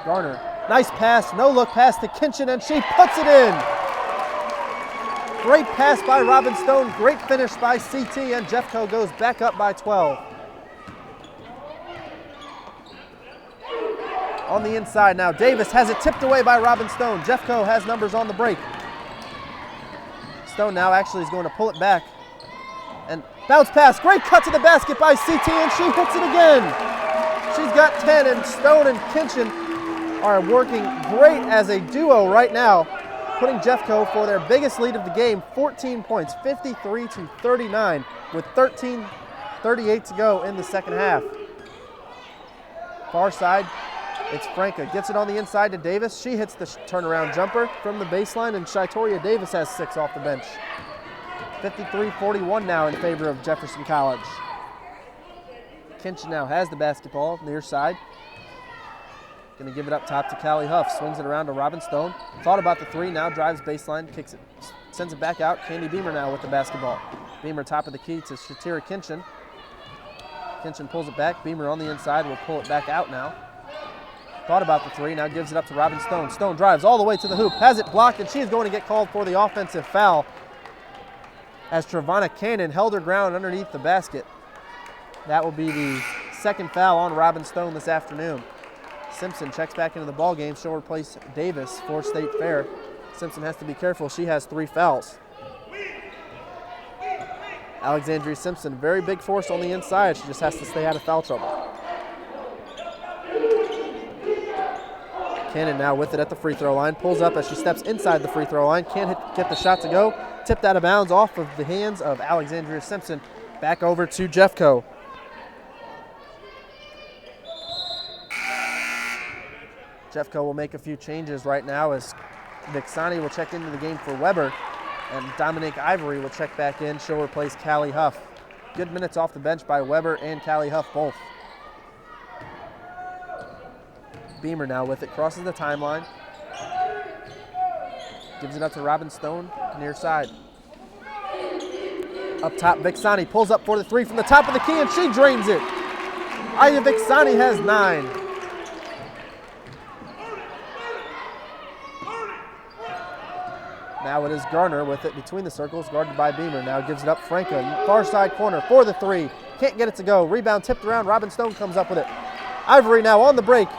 Garner. Nice pass, no-look pass to Kinchin, and she puts it in. Great pass by Robin Stone. Great finish by CT, and Jeffco goes back up by 12. On the inside now, Davis has it tipped away by Robin Stone. Jeffco has numbers on the break. Stone now actually is going to pull it back. And bounce pass, great cut to the basket by CT, and she hits it again. She's got 10, and Stone and Kinchin are working great as a duo right now, putting Jeffco for their biggest lead of the game, 14 points, 53-39, with 13:38 to go in the second half. Far side, it's Franca, gets it on the inside to Davis. She hits the turnaround jumper from the baseline, and Shaitoria Davis has 6 off the bench. 53-41 now in favor of Jefferson College. Kinchin now has the basketball near side. Going to give it up top to Callie Huff. Swings it around to Robin Stone. Thought about the 3, now drives baseline, kicks it, sends it back out. Candy Beamer now with the basketball. Beamer top of the key to Shatira Kinchin. Kinchin pulls it back. Beamer on the inside will pull it back out now. Thought about the 3, now gives it up to Robin Stone. Stone drives all the way to the hoop, has it blocked, and she is going to get called for the offensive foul as Trevonna Cannon held her ground underneath the basket. That will be the second foul on Robin Stone this afternoon. Simpson checks back into the ball game. She'll replace Davis for State Fair. Simpson has to be careful. She has 3 fouls. Alexandria Simpson, very big force on the inside. She just has to stay out of foul trouble. Cannon now with it at the free throw line. Pulls up as she steps inside the free throw line. Can't get the shot to go. Tipped out of bounds off of the hands of Alexandria Simpson. Back over to Jeffco. Jeffco will make a few changes right now as Vixani will check into the game for Weber, and Dominique Ivory will check back in. She'll replace Callie Huff. Good minutes off the bench by Weber and Callie Huff both. Beamer now with it, crosses the timeline. Gives it up to Robin Stone, near side. Up top, Vixani pulls up for the 3 from the top of the key, and she drains it. Aya Vixani has 9. Now it is Garner with it between the circles, guarded by Beamer. Now gives it up Franca, far side corner for the 3. Can't get it to go. Rebound tipped around. Robin Stone comes up with it. Ivory now on the break.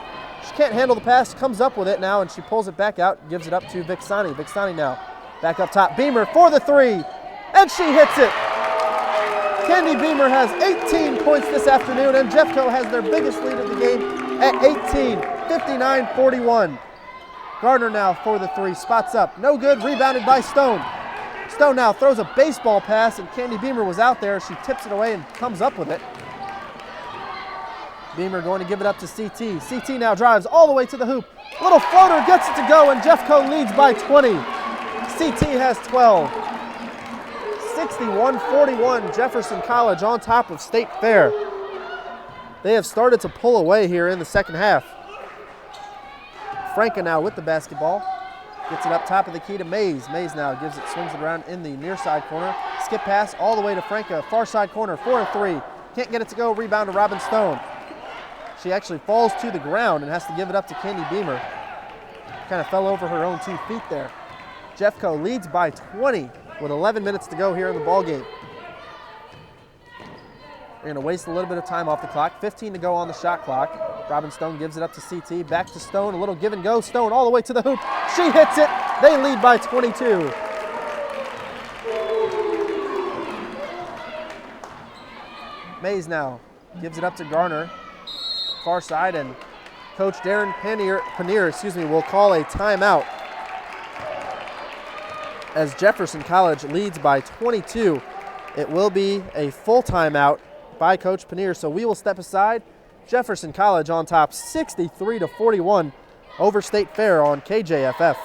She can't handle the pass, comes up with it now, and she pulls it back out, gives it up to Vixani. Vixani now back up top. Beamer for the 3, and she hits it. Candy Beamer has 18 points this afternoon, and Jeffco has their biggest lead of the game at 18, 59-41. Gardner now for the 3, spots up, no good, rebounded by Stone. Stone now throws a baseball pass, and Candy Beamer was out there. She tips it away and comes up with it. Beamer going to give it up to CT. CT now drives all the way to the hoop. Little floater gets it to go, and Jeffco leads by 20. CT has 12. 61-41, Jefferson College on top of State Fair. They have started to pull away here in the second half. Franca now with the basketball. Gets it up top of the key to Mays. Mays now gives it, swings it around in the near side corner. Skip pass all the way to Franca, far side corner, 4-3. Can't get it to go, rebound to Robin Stone. She actually falls to the ground and has to give it up to Candy Beamer. Kind of fell over her own 2 feet there. Jeffco leads by 20 with 11 minutes to go here in the ball game. We're going to waste a little bit of time off the clock. 15 to go on the shot clock. Robin Stone gives it up to CT. Back to Stone. A little give and go. Stone all the way to the hoop. She hits it. They lead by 22. Mays now gives it up to Garner. Far side, and Coach Darren Paneer, will call a timeout as Jefferson College leads by 22. It will be a full timeout by Coach Paneer, so we will step aside. Jefferson College on top 63-41 over State Fair on KJFF.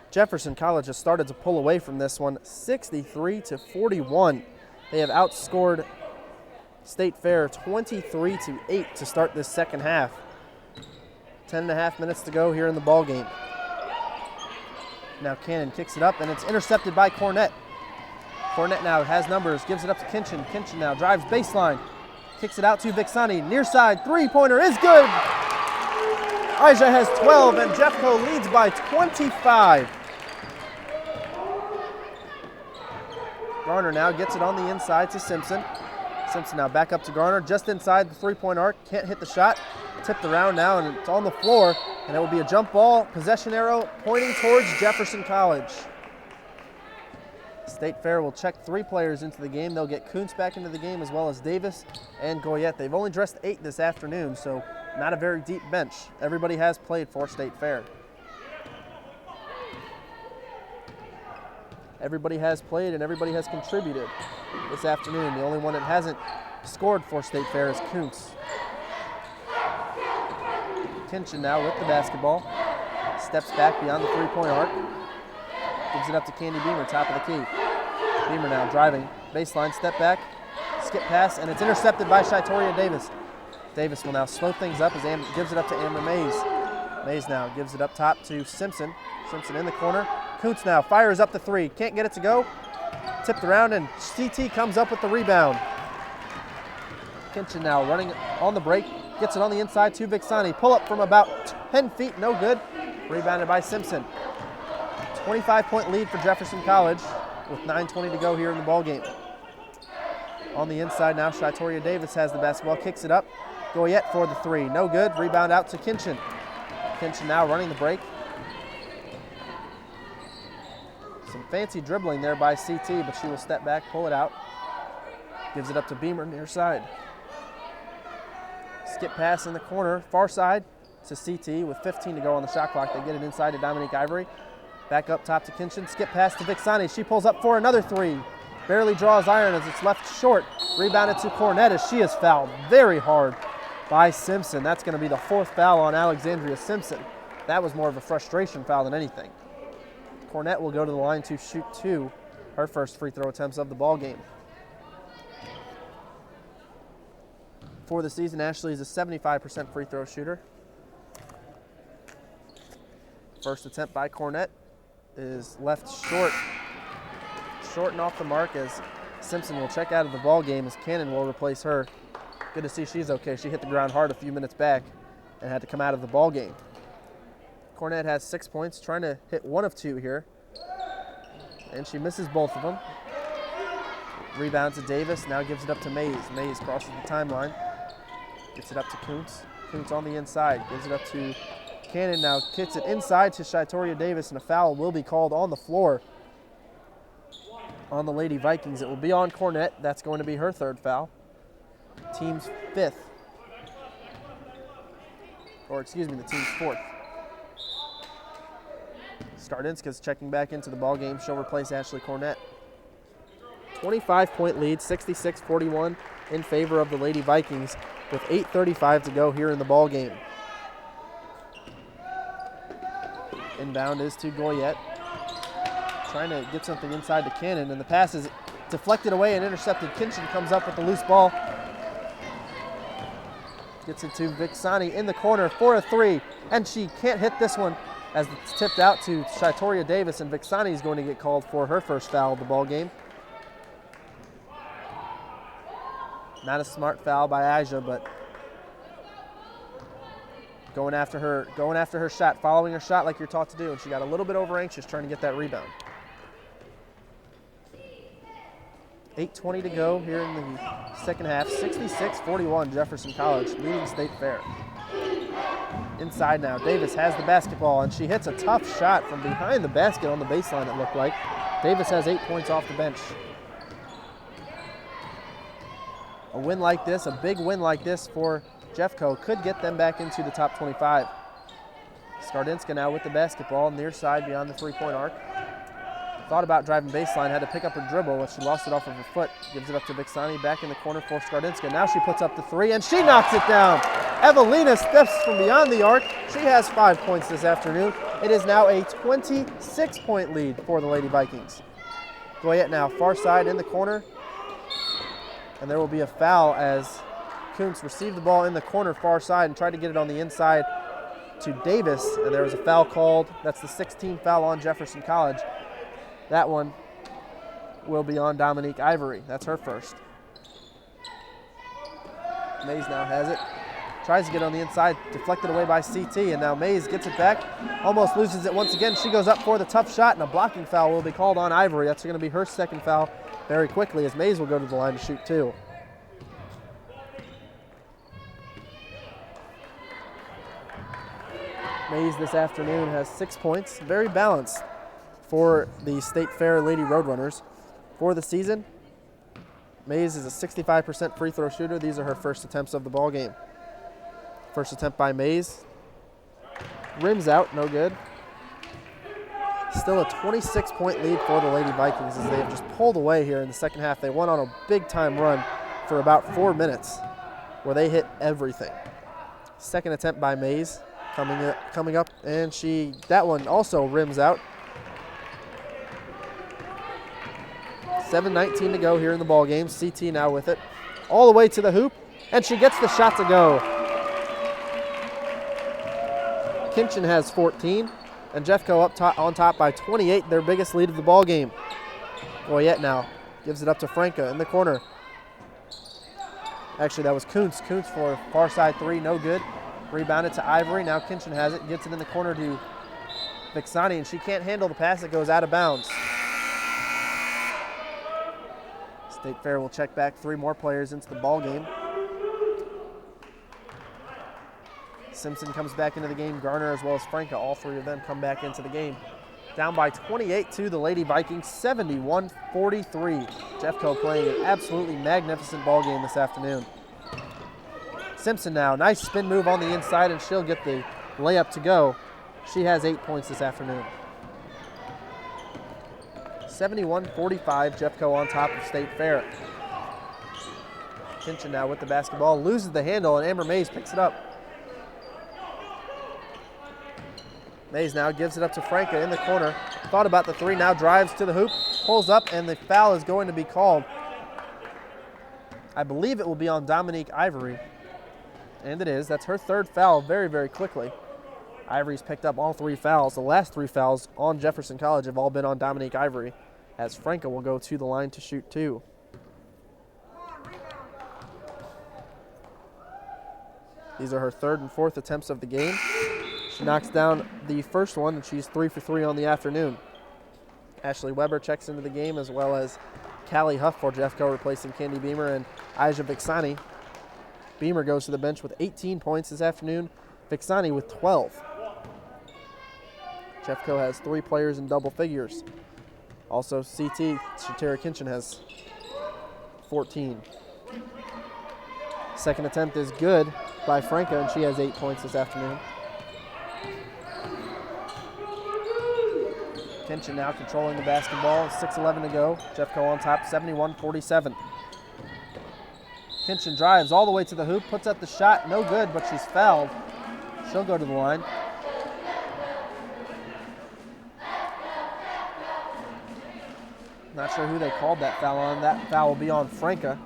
Jefferson College has started to pull away from this one, 63-41. They have outscored State Fair 23-8 to start this second half. 10.5 minutes to go here in the ball game. Now Cannon kicks it up, and it's intercepted by Cornett. Cornett now has numbers, gives it up to Kinchin. Kinchin now drives baseline, kicks it out to Vixani. Near side, three-pointer is good. Aija has 12, and Jeffco leads by 25. Garner now gets it on the inside to Simpson. Simpson now back up to Garner, just inside the three-point arc. Can't hit the shot. Tipped around now, and it's on the floor, and it will be a jump ball, possession arrow pointing towards Jefferson College. State Fair will check 3 players into the game. They'll get Kuntz back into the game, as well as Davis and Goyette. They've only dressed 8 this afternoon, so not a very deep bench. Everybody has played for State Fair. Everybody has played and everybody has contributed this afternoon. The only one that hasn't scored for State Fair is Kuntz. Kinchin now with the basketball. Steps back beyond the three-point arc. Gives it up to Candy Beamer, top of the key. Beamer now driving. Baseline, step back, skip pass, and it's intercepted by Shaitoria Davis. Davis will now slow things up as gives it up to Amber Mays. Mays now gives it up top to Simpson. Simpson in the corner. Kuntz now fires up the three. Can't get it to go. Tipped around, and CT comes up with the rebound. Kinchin now running on the break. Gets it on the inside to Vixani. Pull up from about 10 feet, no good. Rebounded by Simpson. 25-point lead for Jefferson College with 9:20 to go here in the ball game. On the inside now, Shaitoria Davis has the basketball, kicks it up. Goyette for the three, no good. Rebound out to Kinchin. Kinchin now running the break. Some fancy dribbling there by CT, but she will step back, pull it out. Gives it up to Beamer near side. Skip pass in the corner, far side to CT with 15 to go on the shot clock. They get it inside to Dominique Ivory. Back up top to Kinchin. Skip pass to Vixani. She pulls up for another three. Barely draws iron as it's left short. Rebounded to Cornett as she is fouled very hard by Simpson. That's going to be the 4th foul on Alexandria Simpson. That was more of a frustration foul than anything. Cornett will go to the line to shoot 2, her first free throw attempts of the ball game. For the season, Ashley is a 75% free throw shooter. First attempt by Cornett is left short. Short and off the mark as Simpson will check out of the ball game as Cannon will replace her. Good to see she's okay. She hit the ground hard a few minutes back and had to come out of the ball game. Cornett has 6 points, trying to hit 1 of 2 here. And she misses both of them. Rebound to Davis, now gives it up to Mays. Mays crosses the timeline. Gets it up to Kuntz. Kuntz on the inside, gives it up to Cannon, now kicks it inside to Shaitoria Davis, and a foul will be called on the floor on the Lady Vikings. It will be on Cornett. That's going to be her 3rd foul. Team's 5th. Or excuse me, the team's 4th. Skardinska's checking back into the ball game. She'll replace Ashley Cornett. 25-point lead, 66-41 in favor of the Lady Vikings with 8:35 to go here in the ball game. Inbound is to Goyette. Trying to get something inside to Cannon, and the pass is deflected away and intercepted. Kinchin comes up with the loose ball. Gets it to Vixani in the corner for a three, and she can't hit this one as it's tipped out to Shitoria Davis, and Vixani is going to get called for her first foul of the ball game. Not a smart foul by Aja, but going after her shot, following her shot like you're taught to do, and she got a little bit over anxious trying to get that rebound. 8:20 to go here in the second half. 66-41 Jefferson College leading State Fair. Inside now, Davis has the basketball, and she hits a tough shot from behind the basket on the baseline, it looked like. Davis has 8 points off the bench. A win like this, a big win like this for Jeffco could get them back into the top 25. Skardinska now with the basketball near side beyond the three-point arc. Thought about driving baseline, had to pick up her dribble, but she lost it off of her foot. Gives it up to Vixani, back in the corner for Skardinska. Now she puts up the three, and she knocks it down. Evelina steps from beyond the arc. She has 5 points this afternoon. It is now a 26-point lead for the Lady Vikings. Goyette now far side in the corner, and there will be a foul as Kuntz received the ball in the corner far side and tried to get it on the inside to Davis, and there was a foul called. That's the 16th foul on Jefferson College. That one will be on Dominique Ivory. That's her first. Mays now has it. Tries to get on the inside, deflected away by CT, and now Mays gets it back. Almost loses it once again. She goes up for the tough shot, and a blocking foul will be called on Ivory. That's going to be her second foul very quickly, as Mays will go to the line to shoot two. Mays this afternoon has 6 points. Very balanced for the State Fair Lady Roadrunners. For the season, Mays is a 65% free throw shooter. These are her first attempts of the ball game. First attempt by Mays. Rims out, no good. Still a 26-point lead for the Lady Vikings as they have just pulled away here in the second half. They went on a big-time run for about 4 minutes where they hit everything. Second attempt by Mays coming up, and that one also rims out. 7:19 to go here in the ball game. CT now with it. All the way to the hoop, and she gets the shot to go. Kinchin has 14, and Jeffco on top by 28, their biggest lead of the ball game. Goyette now gives it up to Franca in the corner. Actually, that was Kuntz. Kuntz for a far side three, no good. Rebounded to Ivory. Now Kinchin has it, gets it in the corner to Vixani, and she can't handle the pass. It goes out of bounds. State Fair will check back 3 more players into the ball game. Simpson comes back into the game. Garner as well as Franca, all 3 of them come back into the game. Down by 28 to the Lady Vikings, 71-43. Jeffco playing an absolutely magnificent ball game this afternoon. Simpson now, nice spin move on the inside, and she'll get the layup to go. She has 8 points this afternoon. 71-45, Jeffco on top of State Fair. Kinchin now with the basketball, loses the handle, and Amber Mays picks it up. Mays now gives it up to Franca in the corner. Thought about the three, now drives to the hoop, pulls up, and the foul is going to be called. I believe it will be on Dominique Ivory, and it is. That's her third foul very, very quickly. Ivory's picked up all 3 fouls. The last 3 fouls on Jefferson College have all been on Dominique Ivory, as Franca will go to the line to shoot 2. These are her third and fourth attempts of the game. She knocks down the first one, and she's 3 for 3 on the afternoon. Ashley Weber checks into the game, as well as Callie Huff for Jeffco, replacing Candy Beamer and Aja Vixani. Beamer goes to the bench with 18 points this afternoon. Vixani with 12. Jeffco has 3 players in double figures. Also, CT, Shatera Kinchin, has 14. Second attempt is good by Franca, and she has 8 points this afternoon. Kinchin now controlling the basketball. 6:11 to go. Jeffco on top, 71-47. Kinchin drives all the way to the hoop, puts up the shot, no good, but she's fouled. She'll go to the line. Not sure who they called that foul on. That foul will be on Franca.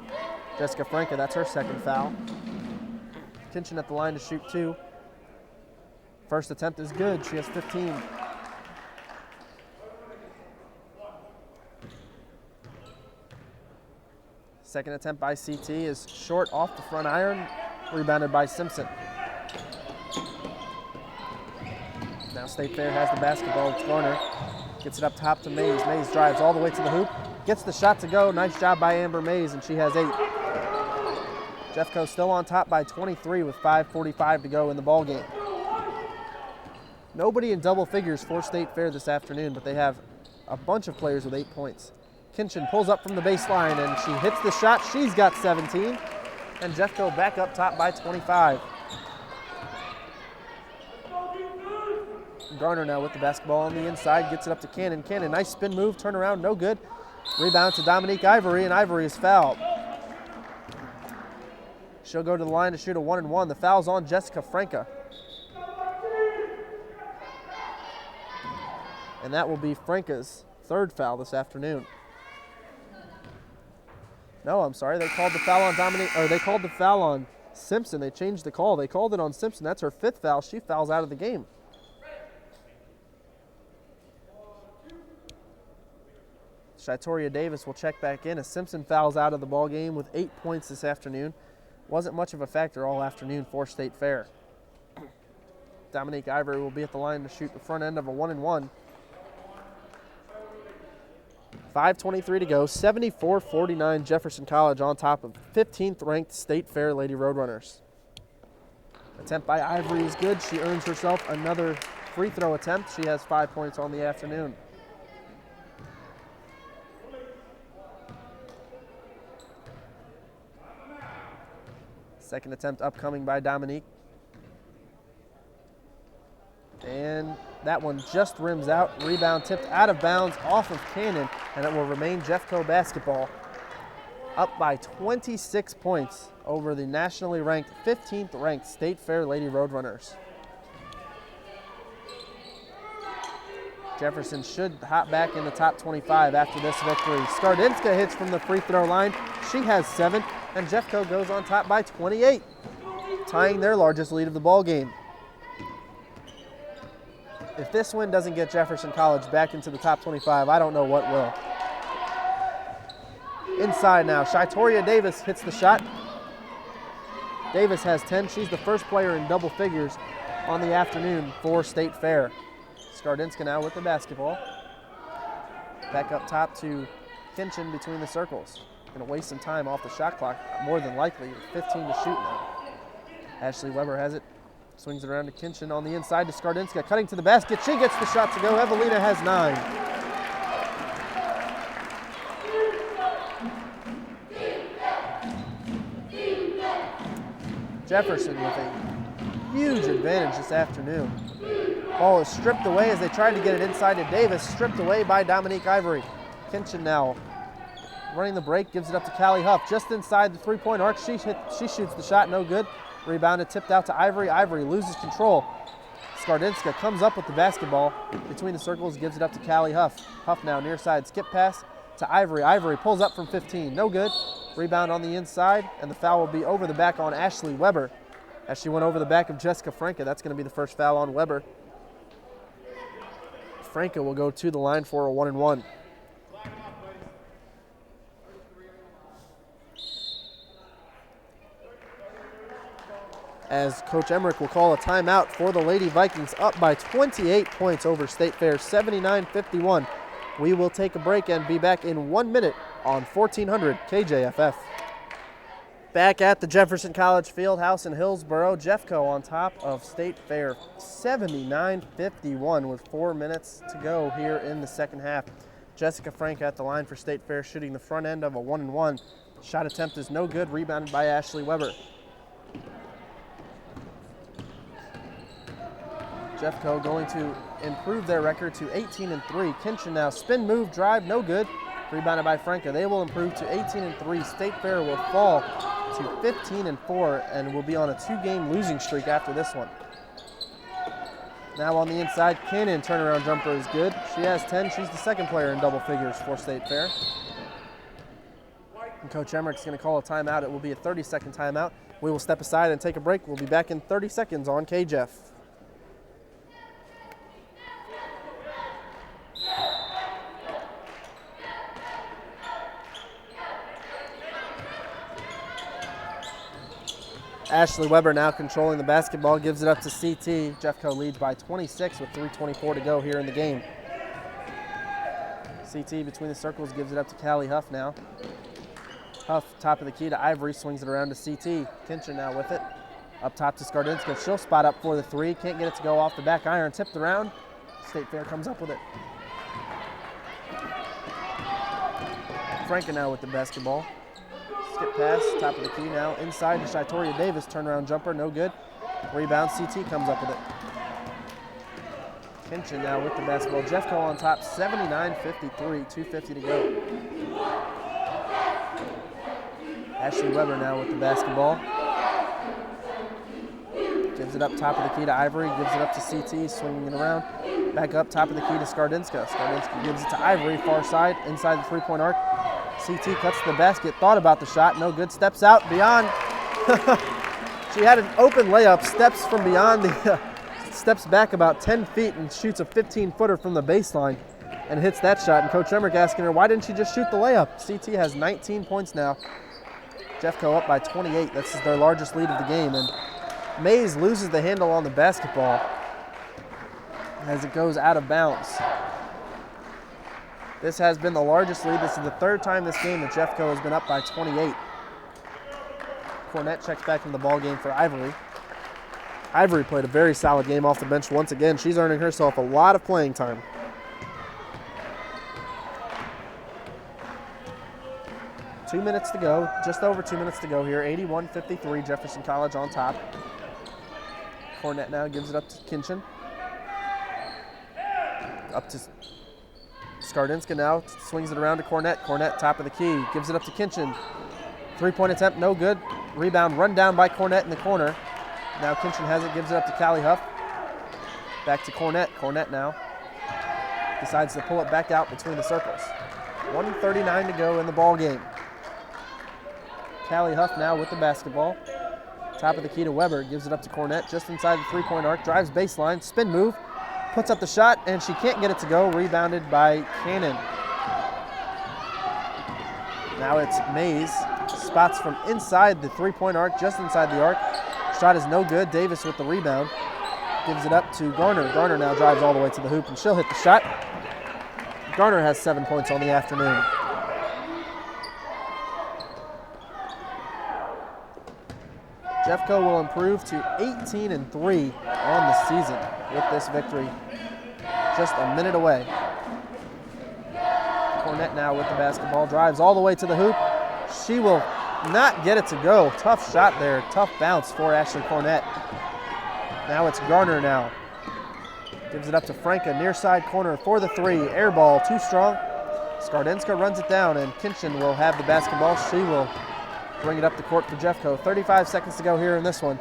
Jessica Franca, that's her second foul. Kinchin at the line to shoot 2. First attempt is good. She has 15. Second attempt by CT is short off the front iron, rebounded by Simpson. Now State Fair has the basketball. It's Garner. Gets it up top to Mays. Mays drives all the way to the hoop. Gets the shot to go. Nice job by Amber Mays, and she has 8. Jeffco still on top by 23 with 5:45 to go in the ball game. Nobody in double figures for State Fair this afternoon, but they have a bunch of players with 8 points. Kinchin pulls up from the baseline, and she hits the shot. She's got 17, and Jeffco back up top by 25. Garner now with the basketball on the inside, gets it up to Cannon. Cannon, nice spin move, turn around, no good. Rebound to Dominique Ivory, and Ivory is fouled. She'll go to the line to shoot a 1-and-1. The foul's on Jessica Franca. And that will be Franca's 3rd foul this afternoon. No, I'm sorry, they called the foul on they called the foul on Simpson. They changed the call. They called it on Simpson. That's her 5th foul. She fouls out of the game. Shitoria Davis will check back in as Simpson fouls out of the ball game with 8 points this afternoon. Wasn't much of a factor all afternoon for State Fair. Dominique Ivory will be at the line to shoot the front end of a 1-and-1. 5:23 to go, 74-49 Jefferson College on top of 15th ranked State Fair Lady Roadrunners. Attempt by Ivory is good. She earns herself another free throw attempt. She has 5 points on the afternoon. Second attempt upcoming by Dominique. And that one just rims out. Rebound tipped out of bounds off of Cannon, and it will remain Jeffco basketball. Up by 26 points over the nationally ranked 15th ranked State Fair Lady Roadrunners. Jefferson should hop back in the top 25 after this victory. Skardinska hits from the free throw line. She has 7, and Jeffco goes on top by 28, tying their largest lead of the ball game. If this win doesn't get Jefferson College back into the top 25, I don't know what will. Inside now, Shitoria Davis hits the shot. Davis has 10. She's the first player in double figures on the afternoon for State Fair. Skardinska now with the basketball. Back up top to Kinchin between the circles. Going to waste some time off the shot clock, more than likely. 15 to shoot now. Ashley Weber has it. Swings it around to Kinchin on the inside to Skardinska. Cutting to the basket. She gets the shot to go. Evelina has 9. Jefferson with a huge advantage this afternoon. Ball is stripped away as they tried to get it inside to Davis. Stripped away by Dominique Ivory. Kinchin now running the break. Gives it up to Callie Huff. Just inside the three-point arc. She shoots the shot. No good. Rebounded, tipped out to Ivory. Ivory loses control. Skardinska comes up with the basketball between the circles, gives it up to Callie Huff. Huff now near side skip pass to Ivory. Ivory pulls up from 15. No good. Rebound on the inside, and the foul will be over the back on Ashley Weber as she went over the back of Jessica Franca. That's going to be the first foul on Weber. Franca will go to the line for a 1-and-1. As Coach Emmerich will call a timeout for the Lady Vikings, up by 28 points over State Fair, 79-51. We will take a break and be back in 1 minute on 1400 KJFF. Back at the Jefferson College Fieldhouse in Hillsboro, Jeffco on top of State Fair, 79-51 with 4 minutes to go here in the second half. Jessica Frank at the line for State Fair, shooting the front end of a 1-and-1. Shot attempt is no good, rebounded by Ashley Weber. Jeffco going to improve their record to 18-3. Kinchin now spin move drive, no good. Rebounded by Franca. They will improve to 18-3. State Fair will fall to 15-4 and will be on a 2-game losing streak after this one. Now on the inside, Cannon turnaround jumper is good. She has 10. She's the second player in double figures for State Fair. And Coach Emmerich's going to call a timeout. It will be a 30-second timeout. We will step aside and take a break. We'll be back in 30 seconds on KJFF. Ashley Weber now controlling the basketball, gives it up to CT. Jeffco leads by 26 with 3:24 to go here in the game. CT between the circles gives it up to Callie Huff now. Huff, top of the key to Ivory, swings it around to CT. Kinchin now with it. Up top to Skardinska. She'll spot up for the three. Can't get it to go off the back iron. Tipped around. State Fair comes up with it. Franca now with the basketball. Skip pass, top of the key now. Inside to Shitoria Davis. Turnaround jumper, no good. Rebound, CT comes up with it. Kinchin now with the basketball. Jeffco on top, 79-53, 2:50 to go. Ashley Weber now with the basketball. Gives it up top of the key to Ivory, gives it up to CT, swinging it around. Back up top of the key to Skardinska. Skardinska gives it to Ivory, far side, inside the three-point arc. CT cuts to the basket, thought about the shot, no good, steps out, beyond. She had an open layup, steps from beyond the, steps back about 10 feet and shoots a 15-footer from the baseline and hits that shot. And Coach Emmerich asking her, why didn't she just shoot the layup? CT has 19 points now. Jeffco up by 28. This is their largest lead of the game. And Mays loses the handle on the basketball as it goes out of bounds. This has been the largest lead. This is the third time this game that Jeffco has been up by 28. Cornett checks back in the ball game for Ivory. Ivory played a very solid game off the bench once again. She's earning herself a lot of playing time. Two minutes to go, just over 2 minutes to go here. 81-53, Jefferson College on top. Cornett now gives it up to Kinchin. Up to Skardinska now, swings it around to Cornett. Cornett, top of the key, gives it up to Kinchin. Three-point attempt, no good. Rebound run down by Cornett in the corner. Now Kinchin has it, gives it up to Callie Huff. Back to Cornett. Cornett now decides to pull it back out between the circles. 1:39 to go in the ball game. Callie Huff now with the basketball. Top of the key to Weber, gives it up to Cornett just inside the three-point arc, drives baseline, spin move, puts up the shot, and she can't get it to go. Rebounded by Cannon. Now it's Mays. Spots from inside the three-point arc, just inside the arc. Shot is no good. Davis with the rebound. Gives it up to Garner. Garner now drives all the way to the hoop, and she'll hit the shot. Garner has 7 points on the afternoon. Jeffco will improve to 18-3 on the season with this victory. Just a minute away. Cornett now with the basketball, drives all the way to the hoop. She will not get it to go. Tough shot there, tough bounce for Ashley Cornett. Now it's Garner now. Gives it up to Franca, near side corner for the three. Air ball, too strong. Skardinska runs it down, and Kinchin will have the basketball. She will bring it up the court for Jeffco. 35 seconds to go here in this one.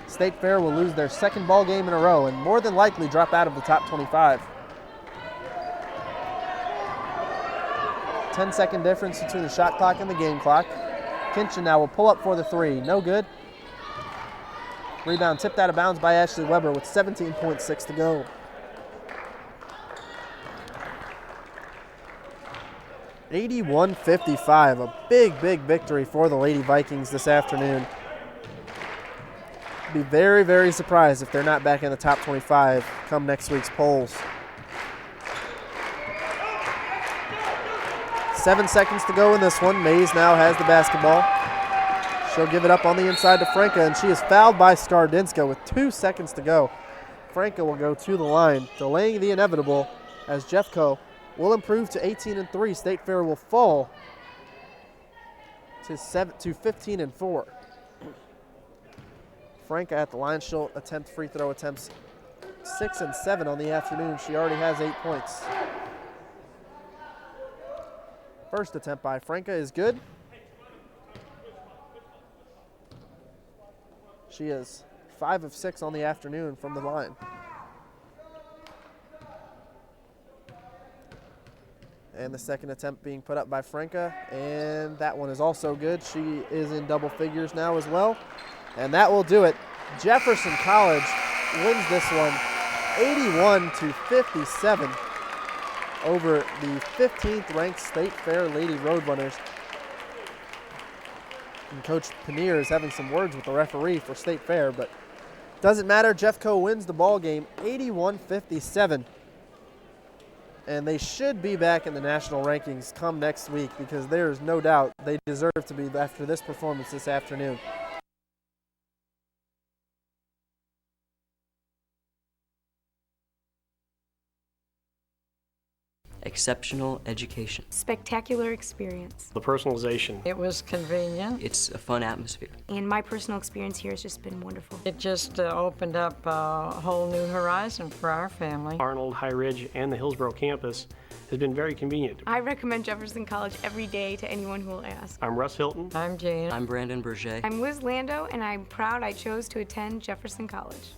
State Fair will lose their second ball game in a row and more than likely drop out of the top 25. 10-second difference between the shot clock and the game clock. Kinchin now will pull up for the three. No good. Rebound tipped out of bounds by Ashley Weber with 17.6 to go. (81-55), a big victory for the Lady Vikings this afternoon. Be very, very surprised if they're not back in the top 25 come next week's polls. 7 seconds to go in this one. Mays now has the basketball. She'll give it up on the inside to Franca, and she is fouled by Skardinska with 2 seconds to go. Franca will go to the line, delaying the inevitable as Jeffco will improve to 18-3. State Fair will fall to 15-4. Franca at the line. She'll attempt free throw attempts 6 and 7 on the afternoon. She already has 8 points. First attempt by Franca is good. She is 5 of 6 on the afternoon from the line. And the second attempt being put up by Franca, and that one is also good. She is in double figures now as well, and that will do it. Jefferson College wins this one 81-57 over the 15th ranked State Fair Lady Roadrunners. And Coach Paneer is having some words with the referee for State Fair, but doesn't matter. Jeffco wins the ball game 81-57. And they should be back in the national rankings come next week, because there is no doubt they deserve to be after this performance this afternoon. Exceptional education. Spectacular experience. The personalization. It was convenient. It's a fun atmosphere. And my personal experience here has just been wonderful. It just opened up a whole new horizon for our family. Arnold, High Ridge, and the Hillsboro campus has been very convenient. I recommend Jefferson College every day to anyone who will ask. I'm Russ Hilton. I'm Jane. I'm Brandon Berger. I'm Liz Lando, and I'm proud I chose to attend Jefferson College.